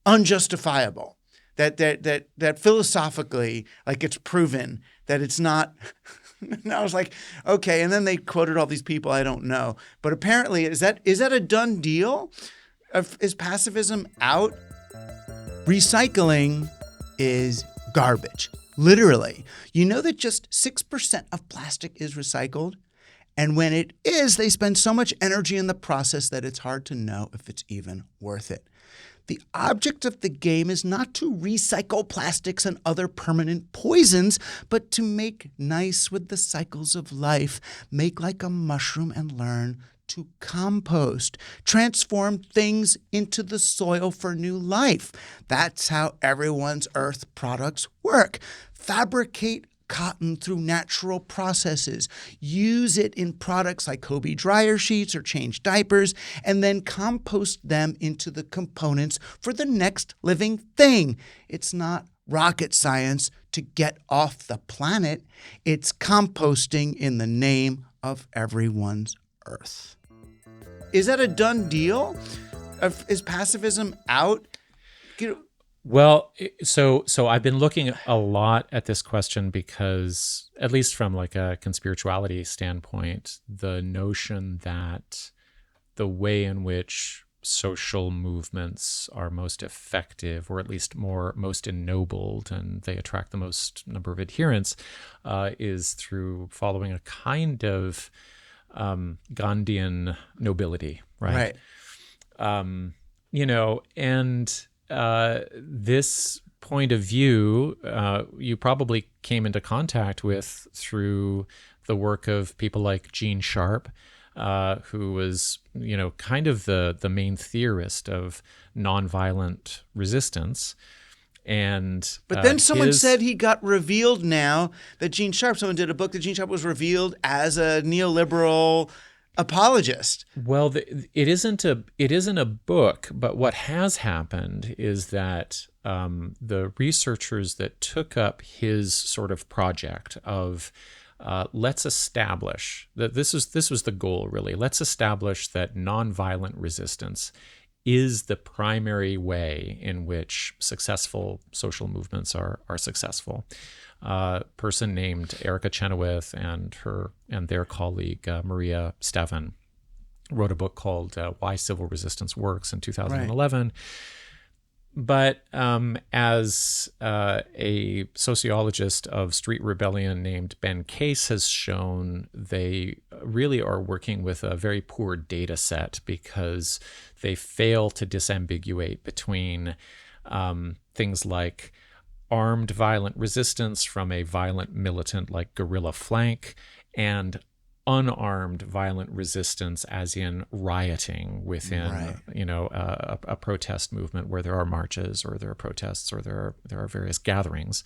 unjustifiable. That philosophically, it's proven that it's not. And I was like, okay. And then they quoted all these people I don't know. But apparently, is that a done deal? Is pacifism out? Recycling is garbage. Literally. You know that just 6% of plastic is recycled? And when it is, they spend so much energy in the process that it's hard to know if it's even worth it. The object of the game is not to recycle plastics and other permanent poisons, but to make nice with the cycles of life, make like a mushroom and learn to compost, transform things into the soil for new life. That's how everyone's earth products work. Fabricate cotton through natural processes, use it in products like Kobe dryer sheets or change diapers, and then compost them into the components for the next living thing. It's not rocket science to get off the planet. It's composting in the name of everyone's Earth. Is that a done deal? Is pacifism out? Well, so I've been looking a lot at this question because, at least from like a conspirituality standpoint, the notion that the way in which social movements are most effective, or at least most ennobled, and they attract the most number of adherents, is through following a kind of Gandhian nobility, right? And this point of view, you probably came into contact with through the work of people like Gene Sharp, who was, kind of the main theorist of nonviolent resistance. But then someone said he got revealed now that Gene Sharp, someone did a book that Gene Sharp was revealed as a neoliberal apologist. Well, it isn't a book, but what has happened is that the researchers that took up his sort of project of let's establish that this was the goal, really. Let's establish that nonviolent resistance is the primary way in which successful social movements are successful. Person named Erica Chenoweth and their colleague Maria Stephan wrote a book called Why Civil Resistance Works in 2011. Right. But as a sociologist of street rebellion named Ben Case has shown, they really are working with a very poor data set because they fail to disambiguate between things like armed violent resistance from a violent militant like guerrilla flank and unarmed violent resistance, as in rioting within, a protest movement where there are marches or there are protests or there are various gatherings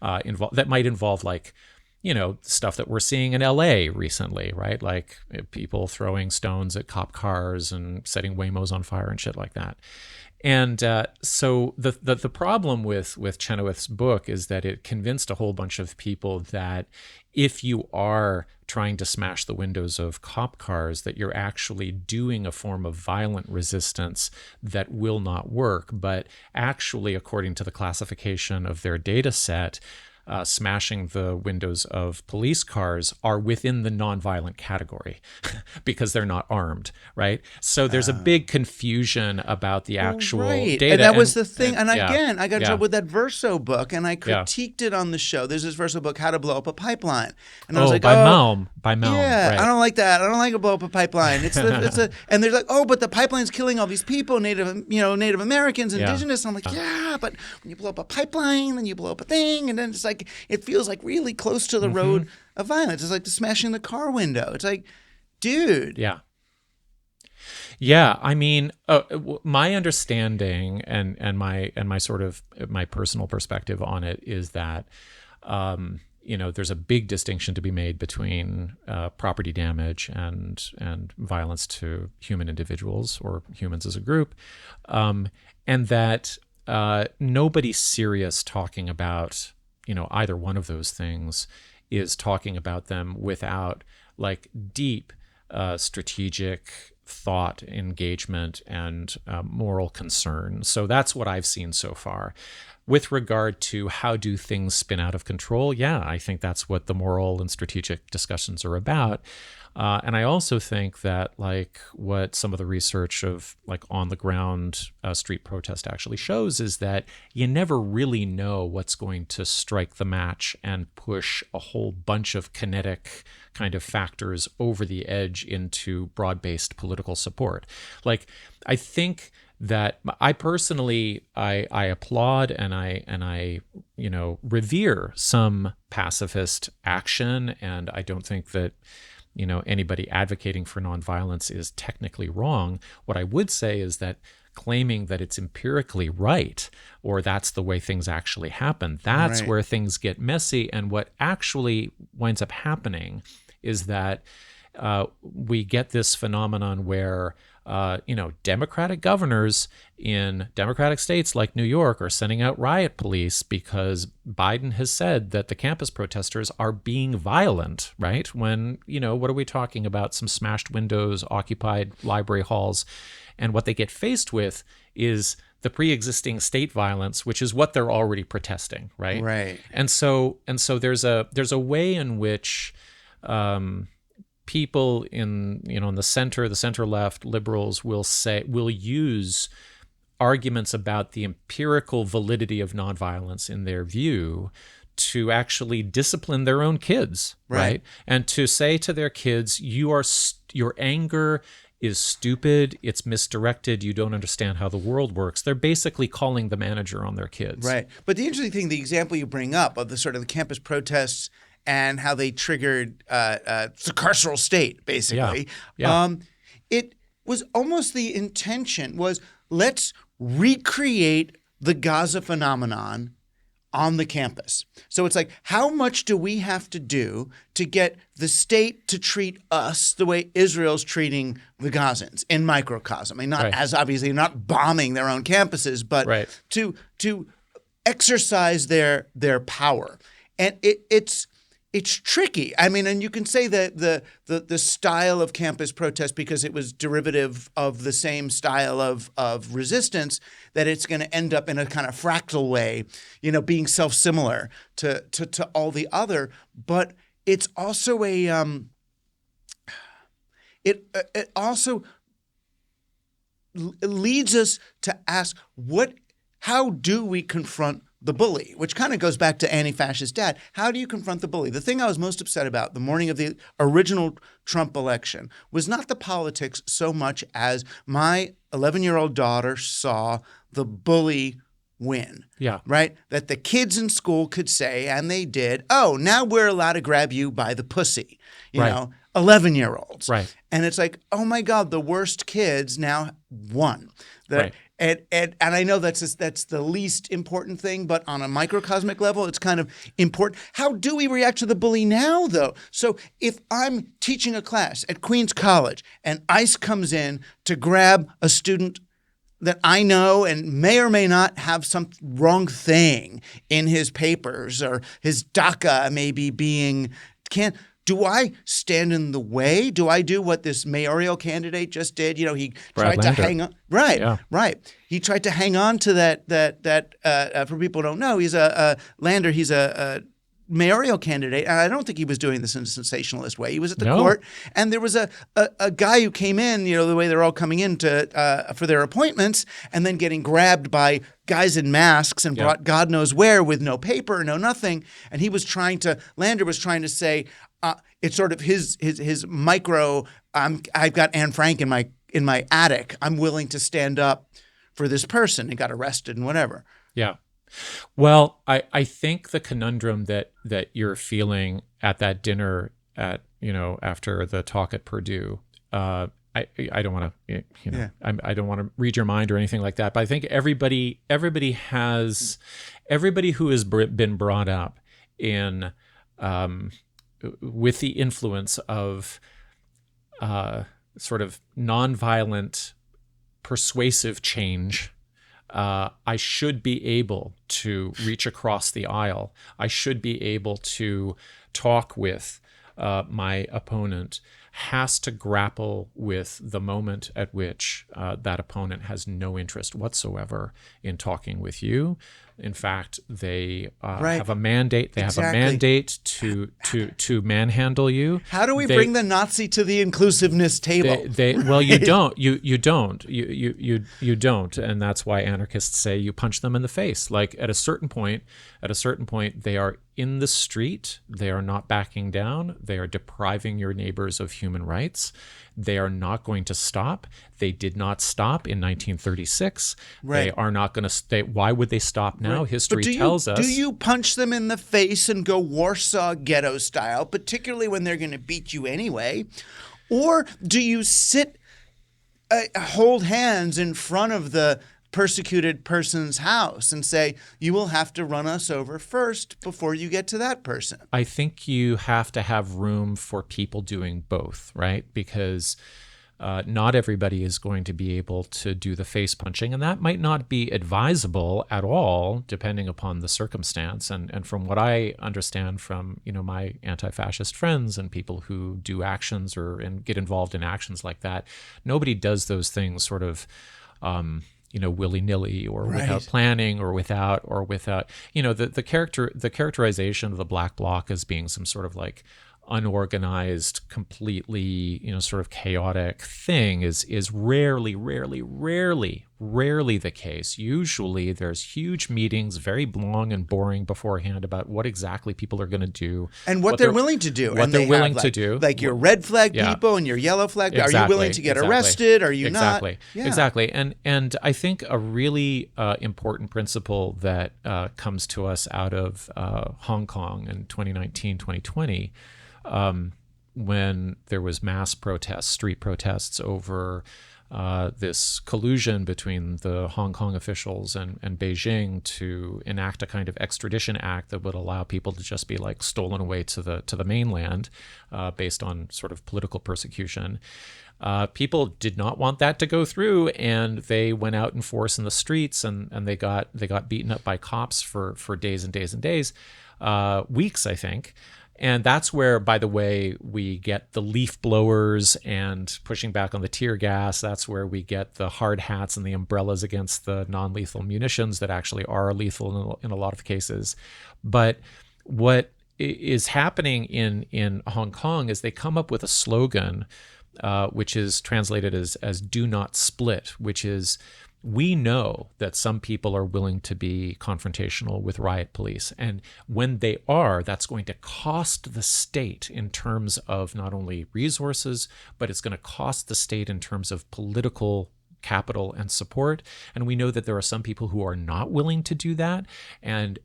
that might involve, like, stuff that we're seeing in LA recently, right? Like people throwing stones at cop cars and setting Waymos on fire and shit like that. And so the problem with Chenoweth's book is that it convinced a whole bunch of people that if you are trying to smash the windows of cop cars, that you're actually doing a form of violent resistance that will not work. But actually, according to the classification of their data set, smashing the windows of police cars are within the nonviolent category because they're not armed, right? So there's a big confusion about the actual data. And that was the thing. And again, I got in trouble with that Verso book, and I critiqued it on the show. There's this Verso book, How to Blow Up a Pipeline. And I was like, by Malm. Yeah, right. I don't like that. I don't like to blow up a pipeline. And they're like, but the pipeline's killing all these people, Native Americans, Indigenous. And I'm like, but when you blow up a pipeline, then you blow up a thing, and then it's like, it feels like really close to the road of violence. It's like the smashing the car window. It's like, dude. Yeah. I mean, my understanding and my sort of my personal perspective on it is that, there's a big distinction to be made between property damage and violence to human individuals or humans as a group, and that nobody serious talking about either one of those things is talking about them without like deep strategic thought, engagement, and moral concern. So that's what I've seen so far. With regard to how do things spin out of control, I think that's what the moral and strategic discussions are about. And I also think that, like, what some of the research of like on the ground street protest actually shows is that you never really know what's going to strike the match and push a whole bunch of kinetic kind of factors over the edge into broad-based political support. Like, I think that I personally, I applaud and I revere some pacifist action, and I don't think that anybody advocating for nonviolence is technically wrong. What I would say is that claiming that it's empirically right or that's the way things actually happen, that's where things get messy. And what actually winds up happening is that we get this phenomenon where Democratic governors in Democratic states like New York are sending out riot police because Biden has said that the campus protesters are being violent, right? When, what are we talking about? Some smashed windows, occupied library halls. And what they get faced with is the pre-existing state violence, which is what they're already protesting, right? Right. And so there's a way in which people in the center left, liberals will use arguments about the empirical validity of nonviolence in their view to actually discipline their own kids, right? And to say to their kids, your anger is stupid, it's misdirected, you don't understand how the world works. They're basically calling the manager on their kids. Right. But the interesting thing, the example you bring up of the sort of the campus protests and how they triggered the carceral state, basically. Yeah. It was almost the intention was, let's recreate the Gaza phenomenon on the campus. So it's like, how much do we have to do to get the state to treat us the way Israel's treating the Gazans in microcosm? I mean, not as obviously not bombing their own campuses, but to exercise their power. And it's tricky. I mean, and you can say that the style of campus protest, because it was derivative of the same style of resistance, that it's going to end up in a kind of fractal way, being self-similar to all the other. But it's also it also leads us to ask how do we confront the bully, which kind of goes back to Antifascist Dad. How do you confront the bully? The thing I was most upset about the morning of the original Trump election was not the politics so much as my 11-year-old daughter saw the bully win. Yeah. Right? That the kids in school could say, and they did, oh, now we're allowed to grab you by the pussy. You know, 11-year-olds. Right. And it's like, oh my God, the worst kids now won. Right. And I know that's the least important thing, but on a microcosmic level, it's kind of important. How do we react to the bully now, though? So if I'm teaching a class at Queens College and ICE comes in to grab a student that I know and may or may not have some wrong thing in his papers, or his DACA maybe being do I stand in the way? Do I do what this mayoral candidate just did? He tried to hang on. Right. He tried to hang on to that. For people who don't know, he's a Lander. He's a mayoral candidate, and I don't think he was doing this in a sensationalist way. He was at the court, and there was a guy who came in, the way they're all coming in for their appointments, and then getting grabbed by guys in masks and brought God knows where with no paper, no nothing. And Lander was trying to say, it's sort of his micro. I've got Anne Frank in my attic. I'm willing to stand up for this person, and got arrested and whatever. Yeah. Well, I think the conundrum that you're feeling at that dinner after the talk at Purdue, I don't want to I don't want to read your mind or anything like that, but I think everybody who has been brought up in with the influence of sort of nonviolent persuasive change. I should be able to reach across the aisle. I should be able to talk with my opponent, has to grapple with the moment at which that opponent has no interest whatsoever in talking with you. In fact, they have a mandate. They have a mandate to manhandle you. How do we bring the Nazi to the inclusiveness table? You don't. You don't, and that's why anarchists say you punch them in the face. Like at a certain point, they are in the street. They are not backing down. They are depriving your neighbors of human rights. They are not going to stop. They did not stop in 1936. Right. They are not going to stay. Why would they stop now? Right. History tells us. Do you punch them in the face and go Warsaw Ghetto style, particularly when they're going to beat you anyway? Or do you hold hands in front of the persecuted person's house and say, you will have to run us over first before you get to that person? I think you have to have room for people doing both, right? Because not everybody is going to be able to do the face punching, and that might not be advisable at all, depending upon the circumstance. And from what I understand from my anti-fascist friends and people who do actions and get involved in actions like that, nobody does those things sort of willy-nilly or without planning or without the characterization of the Black Bloc as being some sort of like unorganized, completely, sort of chaotic thing is rarely the case. Usually there's huge meetings, very long and boring beforehand about what exactly people are going to do. And what they're willing to do. What they're willing to do. Like your red flag people and your yellow flag. Exactly, are you willing to get arrested? Are you not? Exactly. And I think a really important principle that comes to us out of Hong Kong in 2019, 2020, when there was mass protests, street protests over this collusion between the Hong Kong officials and Beijing to enact a kind of extradition act that would allow people to just be like stolen away to the mainland based on sort of political persecution. People did not want that to go through, and they went out in force in the streets, and they got beaten up by cops for days and days and days, weeks, I think. And that's where, by the way, we get the leaf blowers and pushing back on the tear gas. That's where we get the hard hats and the umbrellas against the non-lethal munitions that actually are lethal in a lot of cases. But what is happening in Hong Kong is they come up with a slogan, which is translated as "do not split," which is, we know that some people are willing to be confrontational with riot police. And when they are, that's going to cost the state in terms of not only resources, but it's going to cost the state in terms of political capital and support. And we know that there are some people who are not willing to do that. And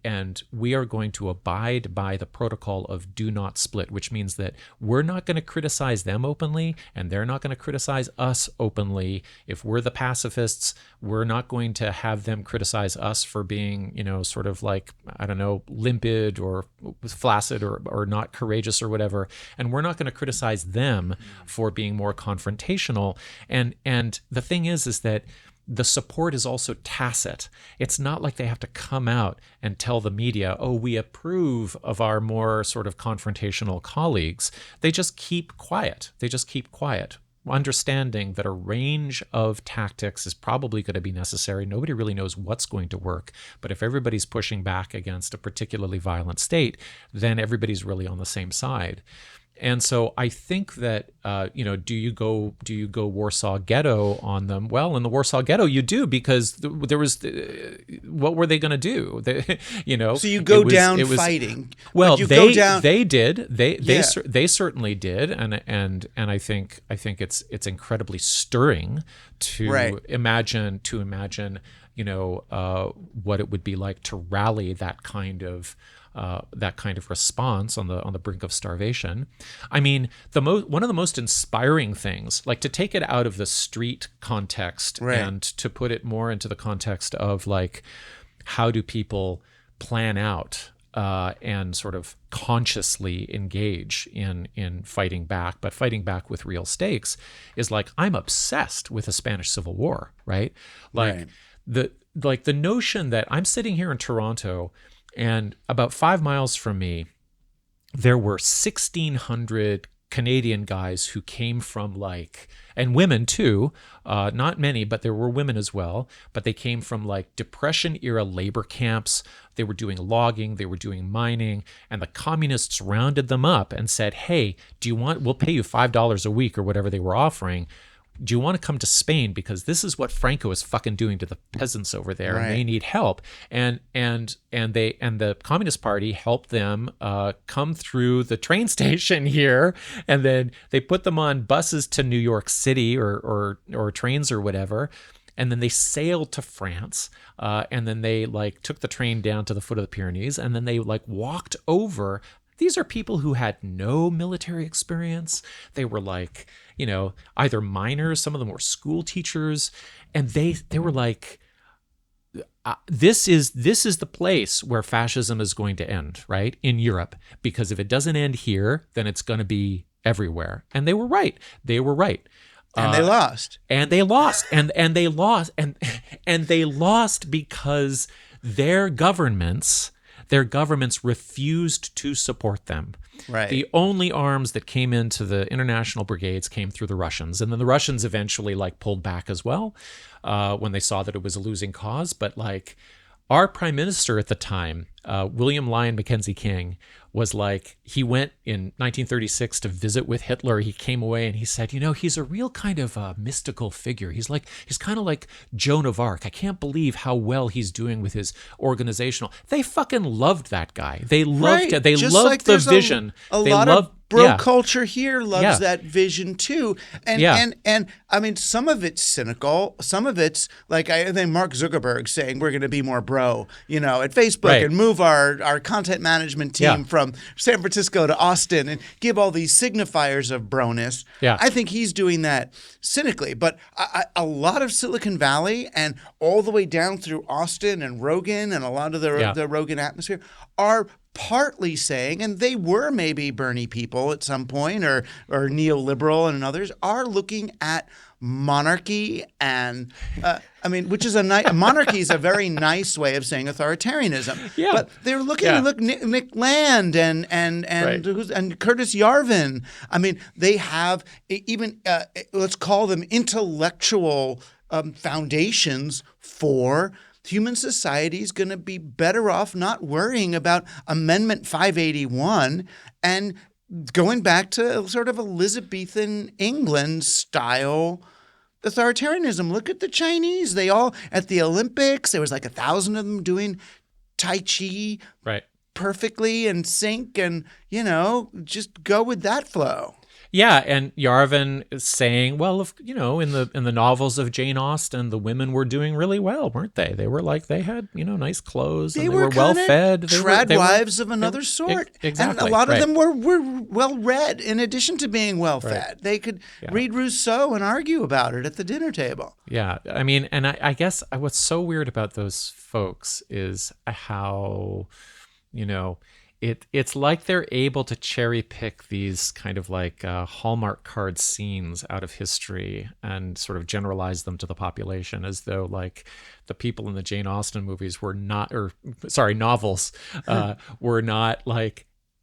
we are going to abide by the protocol of do not split, which means that we're not going to criticize them openly, and they're not going to criticize us openly. If we're the pacifists, we're not going to have them criticize us for being, sort of like, I don't know, limpid or flaccid or not courageous or whatever. And we're not going to criticize them for being more confrontational. And the thing is that the support is also tacit. It's not like they have to come out and tell the media, oh, we approve of our more sort of confrontational colleagues. They just keep quiet. Understanding that a range of tactics is probably going to be necessary. Nobody really knows what's going to work. But if everybody's pushing back against a particularly violent state, then everybody's really on the same side. And so I think that, do you go Warsaw Ghetto on them? Well, in the Warsaw Ghetto, you do, because there was, what were they going to do? So you go down fighting. Well, they did. They certainly did, and I think it's incredibly stirring to imagine what it would be like to rally that kind of response on the brink of starvation. I mean, one of the most inspiring things, like to take it out of the street context and to put it more into the context of like, how do people plan out and sort of consciously engage in fighting back, but fighting back with real stakes, is like, I'm obsessed with the Spanish Civil War, right? Like the notion that I'm sitting here in Toronto, and about 5 miles from me, there were 1,600 Canadian guys who came from and women too, not many, but there were women as well, but they came from Depression era labor camps. They were doing logging, they were doing mining, and the communists rounded them up and said, hey, we'll pay you $5 a week or whatever they were offering. Do you want to come to Spain? Because this is what Franco is fucking doing to the peasants over there, and they need help. And the Communist Party helped them come through the train station here, and then they put them on buses to New York City or trains or whatever. And then they sailed to France, and then they took the train down to the foot of the Pyrenees, and then they walked over. These are people who had no military experience. They were either miners, some of them were school teachers, and they were this is the place where fascism is going to end, right? In Europe, because if it doesn't end here, then it's going to be everywhere. And they were right. And they lost. And they lost. And they lost. And they lost because their governments refused to support them. Right. The only arms that came into the international brigades came through the Russians. And then the Russians eventually pulled back as well when they saw that it was a losing cause. But our prime minister at the time, William Lyon Mackenzie King, was he went in 1936 to visit with Hitler. He came away and he said, he's a real kind of mystical figure. He's kind of like Joan of Arc. I can't believe how well he's doing with his organizational. They fucking loved that guy. They loved it. They loved the vision. A lot of bro culture here loves that vision too. And I mean, some of it's cynical. Some of it's I think Mark Zuckerberg saying we're going to be more bro, at Facebook and move our content management team from San Francisco to Austin and give all these signifiers of broness. Yeah. I think he's doing that cynically. But a lot of Silicon Valley and all the way down through Austin and Rogan and a lot of the Rogan atmosphere are partly saying, and they were maybe Bernie people at some point or neoliberal and others, are looking at monarchy and which is monarchy is a very nice way of saying authoritarianism. Yeah. But they're looking at Nick Land and Curtis Yarvin. I mean, they have even let's call them intellectual foundations for human society is going to be better off not worrying about Amendment 581 and going back to sort of Elizabethan England style authoritarianism. Look at the Chinese. They all, at the Olympics, there was 1,000 of them doing Tai Chi perfectly in sync and, just go with that flow. Yeah, and Yarvin is saying, well, in the novels of Jane Austen, the women were doing really well, weren't they? They were they had, nice clothes, and they were well fed. Trad wives of another sort. Exactly. And a lot of them were well read in addition to being well fed. They could read Rousseau and argue about it at the dinner table. Yeah. I mean, and I guess what's so weird about those folks is how, It's like they're able to cherry pick these kind of Hallmark card scenes out of history and sort of generalize them to the population as though the people in the Jane Austen movies were not, novels were not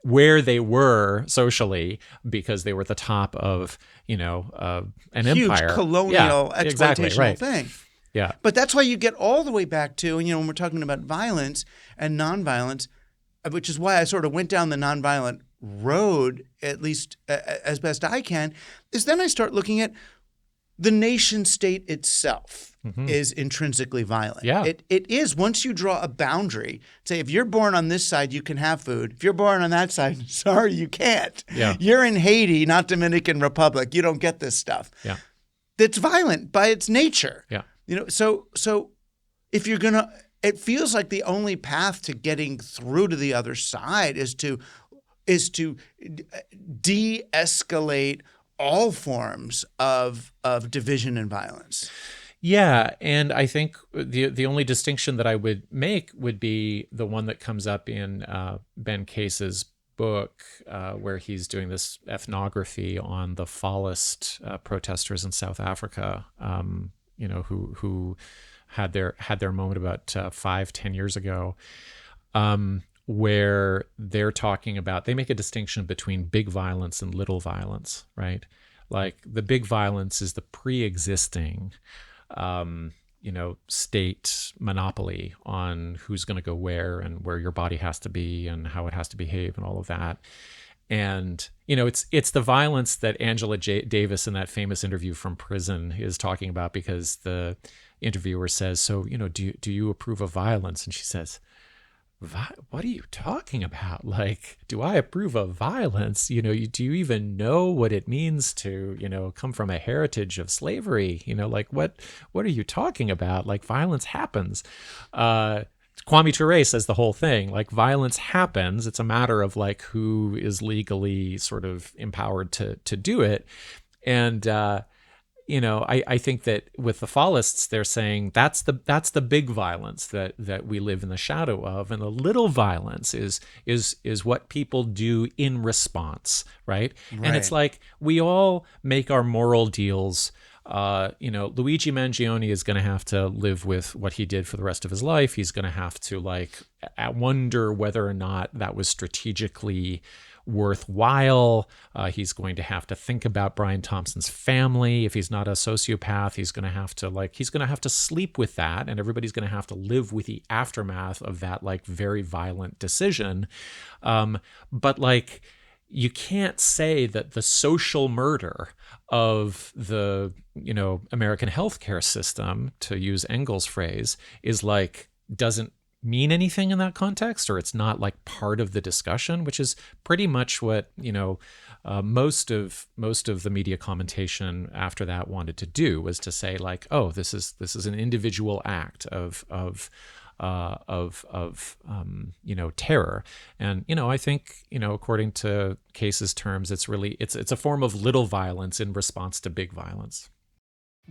where they were socially because they were at the top of, an empire. Huge colonial exploitational thing. Yeah. But that's why you get all the way back to, when we're talking about violence and nonviolence, which is why I sort of went down the nonviolent road, at least as best I can, is then I start looking at the nation state itself is intrinsically violent. Yeah. It is. Once you draw a boundary, say if you're born on this side, you can have food. If you're born on that side, sorry, you can't. Yeah. You're in Haiti, not Dominican Republic. You don't get this stuff. Yeah. It's violent by its nature. Yeah. So if you're going to, it feels like the only path to getting through to the other side is to de-escalate all forms of division and violence. Yeah, and I think the only distinction that I would make would be the one that comes up in Ben Case's book, where he's doing this ethnography on the Fallist protesters in South Africa, who had their moment about 5-10 years ago, where they're talking about, they make a distinction between big violence and little violence, right? The big violence is the pre-existing, state monopoly on who's going to go where and where your body has to be and how it has to behave and all of that. And, it's the violence that Angela Davis in that famous interview from prison is talking about, because the interviewer says, so, do you approve of violence? And she says, what are you talking about? Do I approve of violence? Do you even know what it means to, come from a heritage of slavery? What are you talking about? Violence happens. Kwame Ture says the whole thing, violence happens. It's a matter of who is legally sort of empowered to do it. And, I think that with the fallists, they're saying that's the big violence that we live in the shadow of, and the little violence is what people do in response, right? And it's like we all make our moral deals. Luigi Mangione is going to have to live with what he did for the rest of his life. He's going to have to wonder whether or not that was strategically worthwhile. He's going to have to think about Brian Thompson's family. If he's not a sociopath, he's going to have to sleep with that, and everybody's going to have to live with the aftermath of that very violent decision. But you can't say that the social murder of the, American healthcare system, to use Engels' phrase, is doesn't mean anything in that context, or it's not part of the discussion, which is pretty much what, most of the media commentation after that wanted to do, was to say oh, this is an individual act of terror. And, I think, according to Case's terms, it's a form of little violence in response to big violence.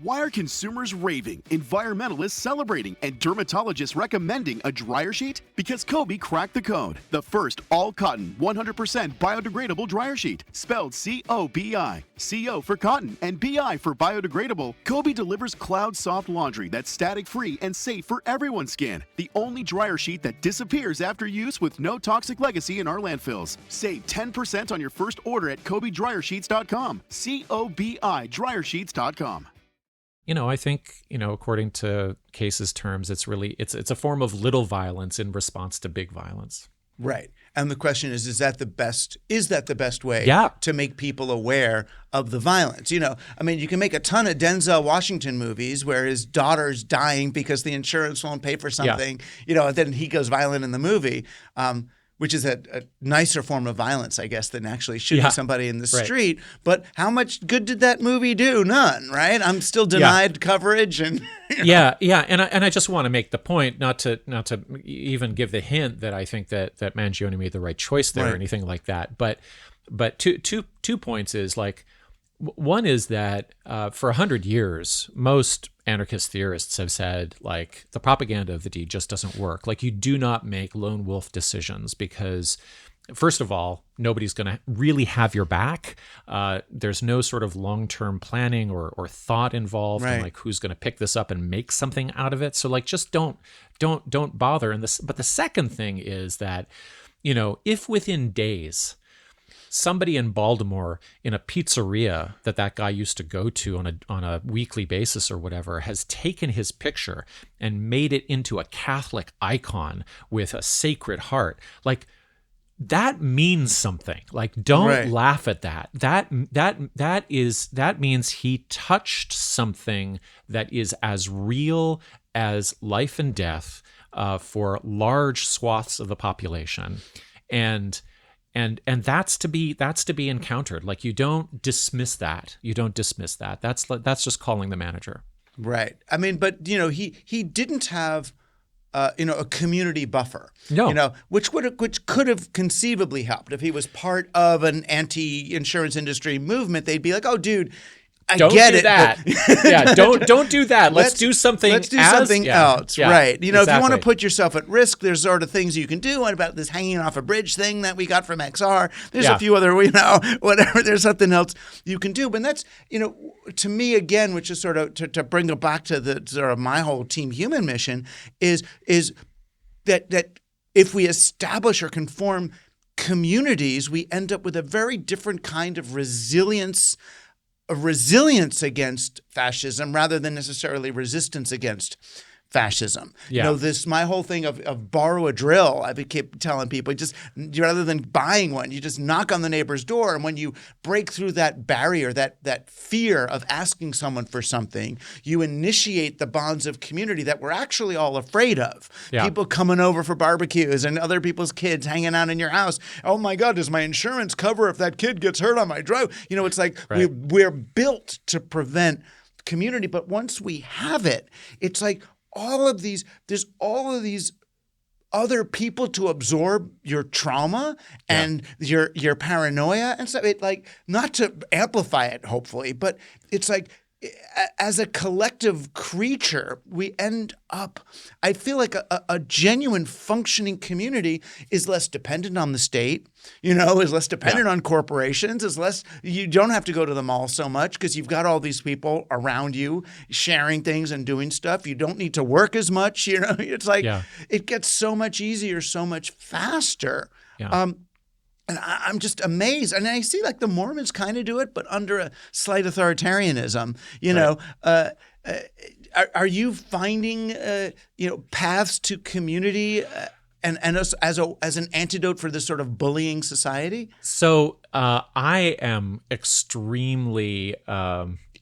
Why are consumers raving, environmentalists celebrating, and dermatologists recommending a dryer sheet? Because Kobe cracked the code. The first all-cotton, 100% biodegradable dryer sheet. Spelled C-O-B-I. C-O for cotton and B-I for biodegradable. Kobe delivers cloud-soft laundry that's static-free and safe for everyone's skin. The only dryer sheet that disappears after use with no toxic legacy in our landfills. Save 10% on your first order at KobeDryerSheets.com. C-O-B-I Dryersheets.com. I think, according to Case's terms, it's a form of little violence in response to big violence. Right. And the question is that the best way to make people aware of the violence? You can make a ton of Denzel Washington movies where his daughter's dying because the insurance won't pay for something, and then he goes violent in the movie. Which is a nicer form of violence, I guess, than actually shooting somebody in the street. But how much good did that movie do? None, right? I'm still denied coverage, and and I just want to make the point, not to even give the hint that I think that Mangione made the right choice there or anything like that. But two points is one is that for 100 years, most anarchist theorists have said the propaganda of the deed just doesn't work. You do not make lone wolf decisions because, first of all, nobody's going to really have your back. There's no sort of long-term planning or thought involved in who's going to pick this up and make something out of it. So just don't bother. But the second thing is that, if within days somebody in Baltimore in a pizzeria that guy used to go to on a weekly basis or whatever has taken his picture and made it into a Catholic icon with a Sacred Heart, that means something. Don't laugh at that. That means he touched something that is as real as life and death for large swaths of the population, and that's to be encountered. You don't dismiss that. That's just calling the manager. Right. But he didn't have a community buffer. No. Which could have conceivably helped if he was part of an anti-insurance industry movement. They'd be like, "Oh, dude, don't get do it. that. Don't do that. Let's do something. Let's do something else." Yeah, right. If you want to exactly. put yourself at risk, there's sort of things you can do. What about this hanging off a bridge thing that we got from XR? There's a few other, whatever. There's something else you can do. But that's, to me again, which is sort of to bring it back to the sort of my whole Team Human mission is that if we establish or conform communities, we end up with a very different kind of resilience against fascism rather than necessarily resistance against fascism. Yeah. My whole thing of borrow a drill, I keep telling people, just rather than buying one, you just knock on the neighbor's door, and when you break through that barrier, that fear of asking someone for something, you initiate the bonds of community that we're actually all afraid of. Yeah. People coming over for barbecues and other people's kids hanging out in your house. Oh my God, does my insurance cover if that kid gets hurt on my drive? It's we're built to prevent community, but once we have it, it's there's all of these other people to absorb your trauma and your paranoia and stuff. Not to amplify it, hopefully, but it's as a collective creature, we end up, I feel like a genuine functioning community is less dependent on the state, is less dependent on corporations, you don't have to go to the mall so much because you've got all these people around you sharing things and doing stuff. You don't need to work as much, it's like it gets so much easier, so much faster. Yeah. And I'm just amazed. And I see like the Mormons kind of do it, but under a slight authoritarianism, Are you finding, paths to community and as an antidote for this sort of bullying society? So I am extremely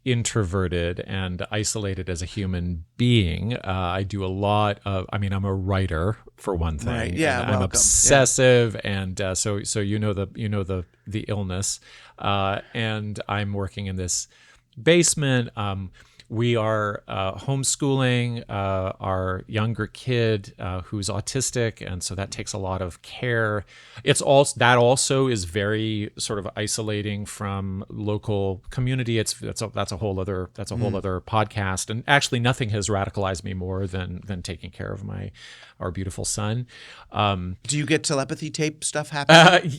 introverted and isolated as a human being. I do a lot of, I'm a writer for one thing. Right. Yeah, I'm obsessive, and so the illness. And I'm working in this basement. We are homeschooling our younger kid who's autistic, and so that takes a lot of care. That also is very sort of isolating from local community. That's a whole other podcast. And actually, nothing has radicalized me more than taking care of our beautiful son. Do you get telepathy tape stuff happening?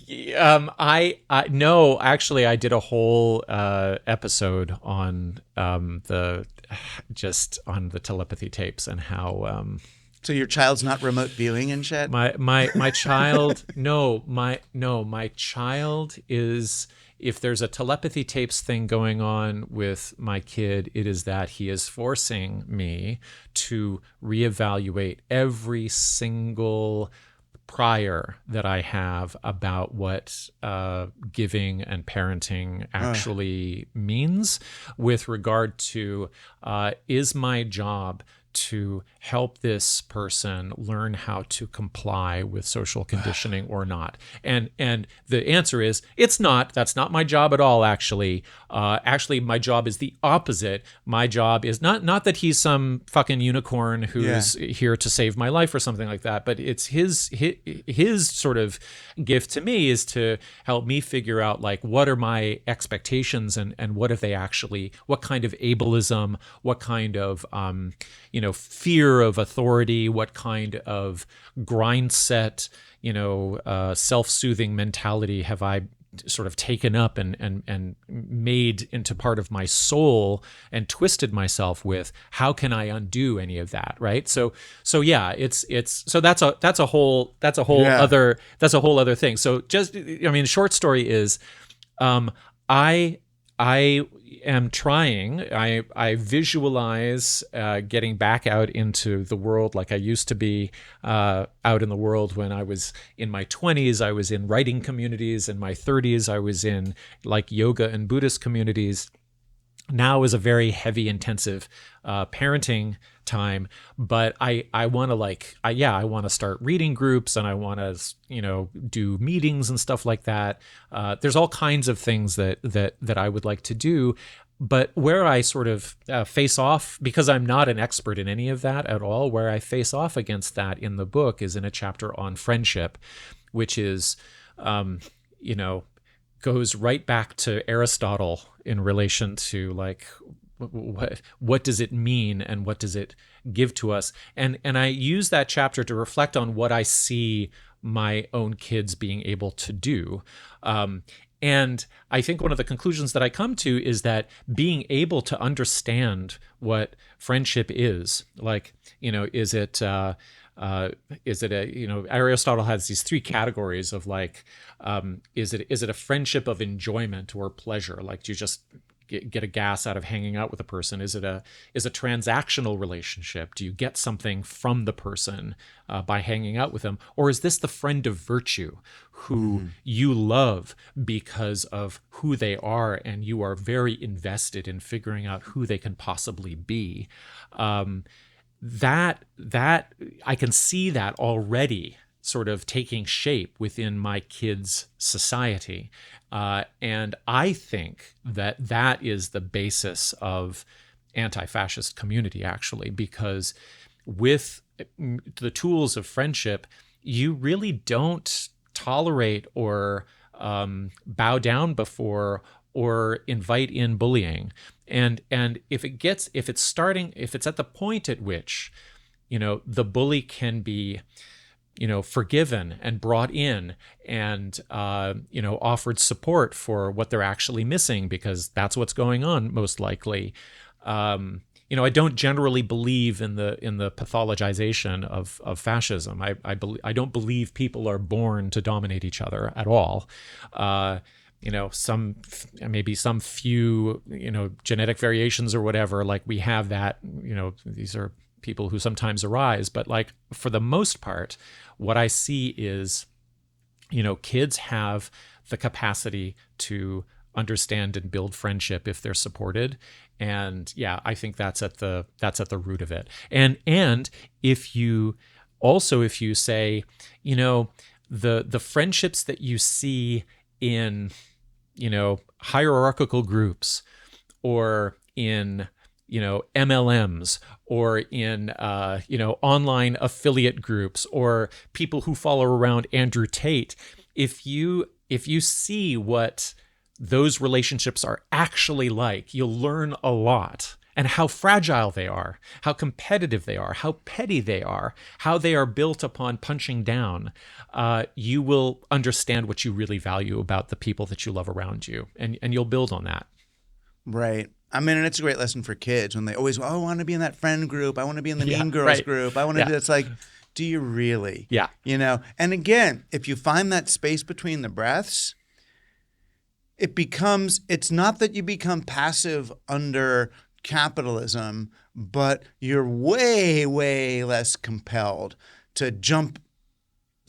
No, actually, I did a whole episode on the telepathy tapes and how. So your child's not remote viewing and shit? My child, my child is. If there's a telepathy tapes thing going on with my kid, it is that he is forcing me to reevaluate every single prior that I have about what giving and parenting actually means with regard to is my job to help this person learn how to comply with social conditioning or not. And the answer is it's not. That's not my job at all, actually. Actually, my job is the opposite. My job is not that he's some fucking unicorn who's here to save my life or something like that, but it's his sort of gift to me is to help me figure out like what are my expectations and what kind of ableism, what kind of fear of authority, what kind of grind set, self-soothing mentality have I sort of taken up and made into part of my soul and twisted myself with. How can I undo any of that, right? So yeah, that's a whole other thing. So the short story is I am trying. I visualize getting back out into the world like I used to be out in the world when I was in my 20s. I was in writing communities. In my 30s, I was in like yoga and Buddhist communities. Now is a very heavy, intensive parenting time, but I want to start reading groups, and I want to do meetings and stuff like that. There's all kinds of things that I would like to do, but where I sort of face off, because I'm not an expert in any of that at all, where I face off against that in the book is in a chapter on friendship, which is goes right back to Aristotle in relation to like what does it mean and what does it give to us, and I use that chapter to reflect on what I see my own kids being able to do. And I think one of the conclusions that I come to is that being able to understand what friendship is, like, Aristotle has these three categories of like, is it a friendship of enjoyment or pleasure? Like, do you just get a gas out of hanging out with a person? Is a transactional relationship? Do you get something from the person by hanging out with them? Or is this the friend of virtue who you love because of who they are and you are very invested in figuring out who they can possibly be? That I can see that already sort of taking shape within my kids' society. And I think that is the basis of anti-fascist community, actually, because with the tools of friendship, you really don't tolerate or bow down before or invite in bullying. And if it's at the point at which, the bully can be, forgiven and brought in and, offered support for what they're actually missing, because that's what's going on most likely. I don't generally believe in the pathologization of fascism. I don't believe people are born to dominate each other at all. Maybe some few, genetic variations or whatever, like we have that, these are people who sometimes arise, but like for the most part, what I see is, kids have the capacity to understand and build friendship if they're supported. And yeah, I think that's at the root of it. And if you say, the friendships that you see in, hierarchical groups or in, MLMs or in, online affiliate groups or people who follow around Andrew Tate, if you see what those relationships are actually like, you'll learn a lot, and how fragile they are, how competitive they are, how petty they are, how they are built upon punching down. You will understand what you really value about the people that you love around you, and you'll build on that. Right. I mean, and it's a great lesson for kids when they always, I want to be in that friend group. I want to be in the Mean Girls group. I want to do that. It's like, do you really? Yeah. And again, if you find that space between the breaths, it's not that you become passive under capitalism, but you're way, way less compelled to jump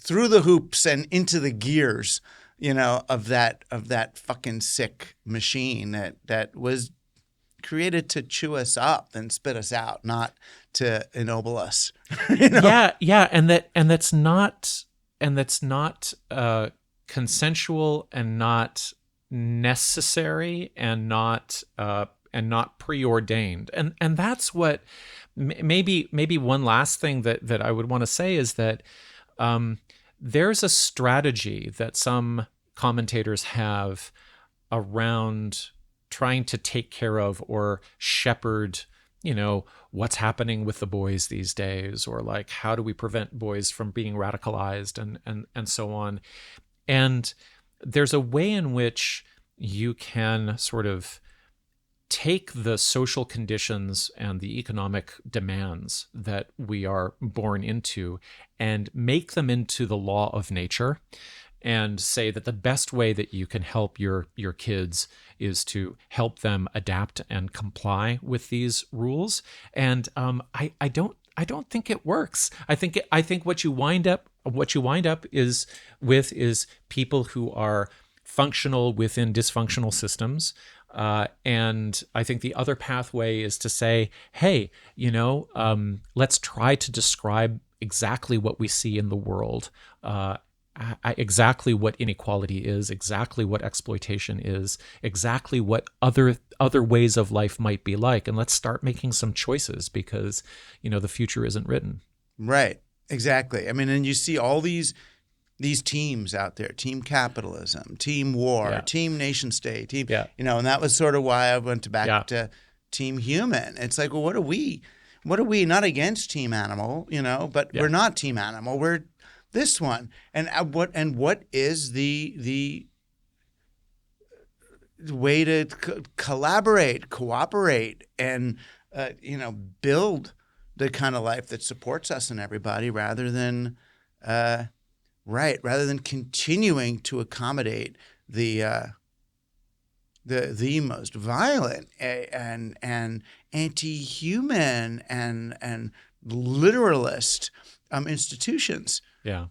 through the hoops and into the gears, of that fucking sick machine that was created to chew us up and spit us out, not to ennoble us. Yeah, and that's not consensual and not necessary and not preordained, and that's what maybe one last thing that I would want to say is that there's a strategy that some commentators have around trying to take care of or shepherd, what's happening with the boys these days, or like how do we prevent boys from being radicalized and so on. And there's a way in which you can sort of take the social conditions and the economic demands that we are born into and make them into the law of nature, and say that the best way that you can help your kids is to help them adapt and comply with these rules. And I don't think it works. I think what you wind up is people who are functional within dysfunctional systems. And I think the other pathway is to say, hey, let's try to describe exactly what we see in the world, exactly what inequality is, exactly what exploitation is, exactly what other ways of life might be like. And let's start making some choices, because, the future isn't written. Right. Exactly. I mean, and you see all these teams out there, team capitalism, team war, team nation state, team, and that was sort of why I went back to team human. It's like, well, what are we not against team animal, but we're not team animal. We're this one. And what is the way to collaborate, cooperate, and, build the kind of life that supports us and everybody, rather than continuing to accommodate the most violent and anti-human and literalist institutions. Yeah.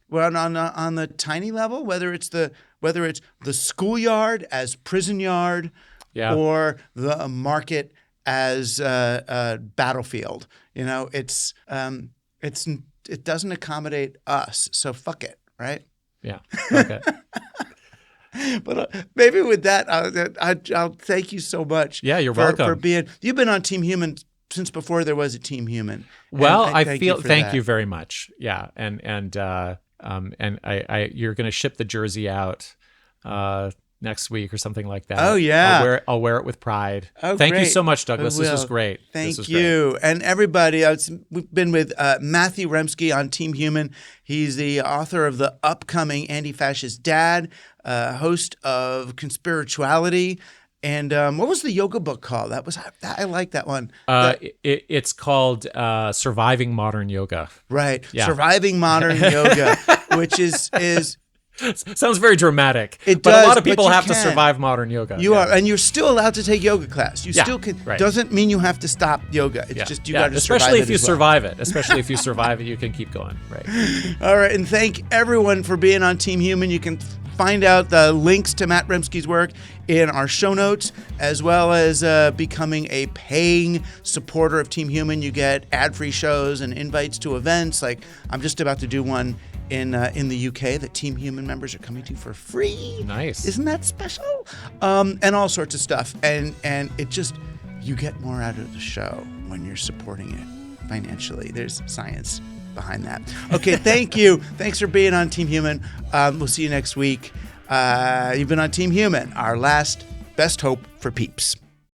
Well, on the tiny level, whether it's the schoolyard as prison yard, or the market as a battlefield, it doesn't accommodate us, so fuck it, right? Yeah. Okay. But maybe with that, I'll thank you so much. Yeah, you're welcome. For you've been on Team Human since before there was a Team Human. Well, thank you very much. Yeah, and you're going to ship the jersey out next week or something like that. Oh, yeah. I'll wear it with pride. Oh, Thank you great. so much, Douglas. I This was will. great. Thank This was you. Great. And everybody, we've been with Matthew Remski on Team Human. He's the author of the upcoming Antifascist Dad, host of Conspirituality. And what was the yoga book called? I like that one. It's called Surviving Modern Yoga. Right. Yeah. Surviving Modern Yoga, which is Sounds very dramatic. It but does, a lot of but people you have to can. survive modern yoga. you are, and you're still allowed to take yoga class. You Yeah, still can. right. Doesn't mean you have to stop yoga. It's just you got to survive especially it if you as well. survive it. Especially if you survive it, you can keep going. Right. All right, and thank everyone for being on Team Human. You can find out the links to Matt Remski's work in our show notes, as well as becoming a paying supporter of Team Human. You get ad-free shows and invites to events. Like I'm just about to do one in the UK that Team Human members are coming to for free. Nice. Isn't that special? And all sorts of stuff. And it just, you get more out of the show when you're supporting it financially. There's science behind that. Okay, thank you. Thanks for being on Team Human. We'll see you next week. You've been on Team Human, our last best hope for peeps.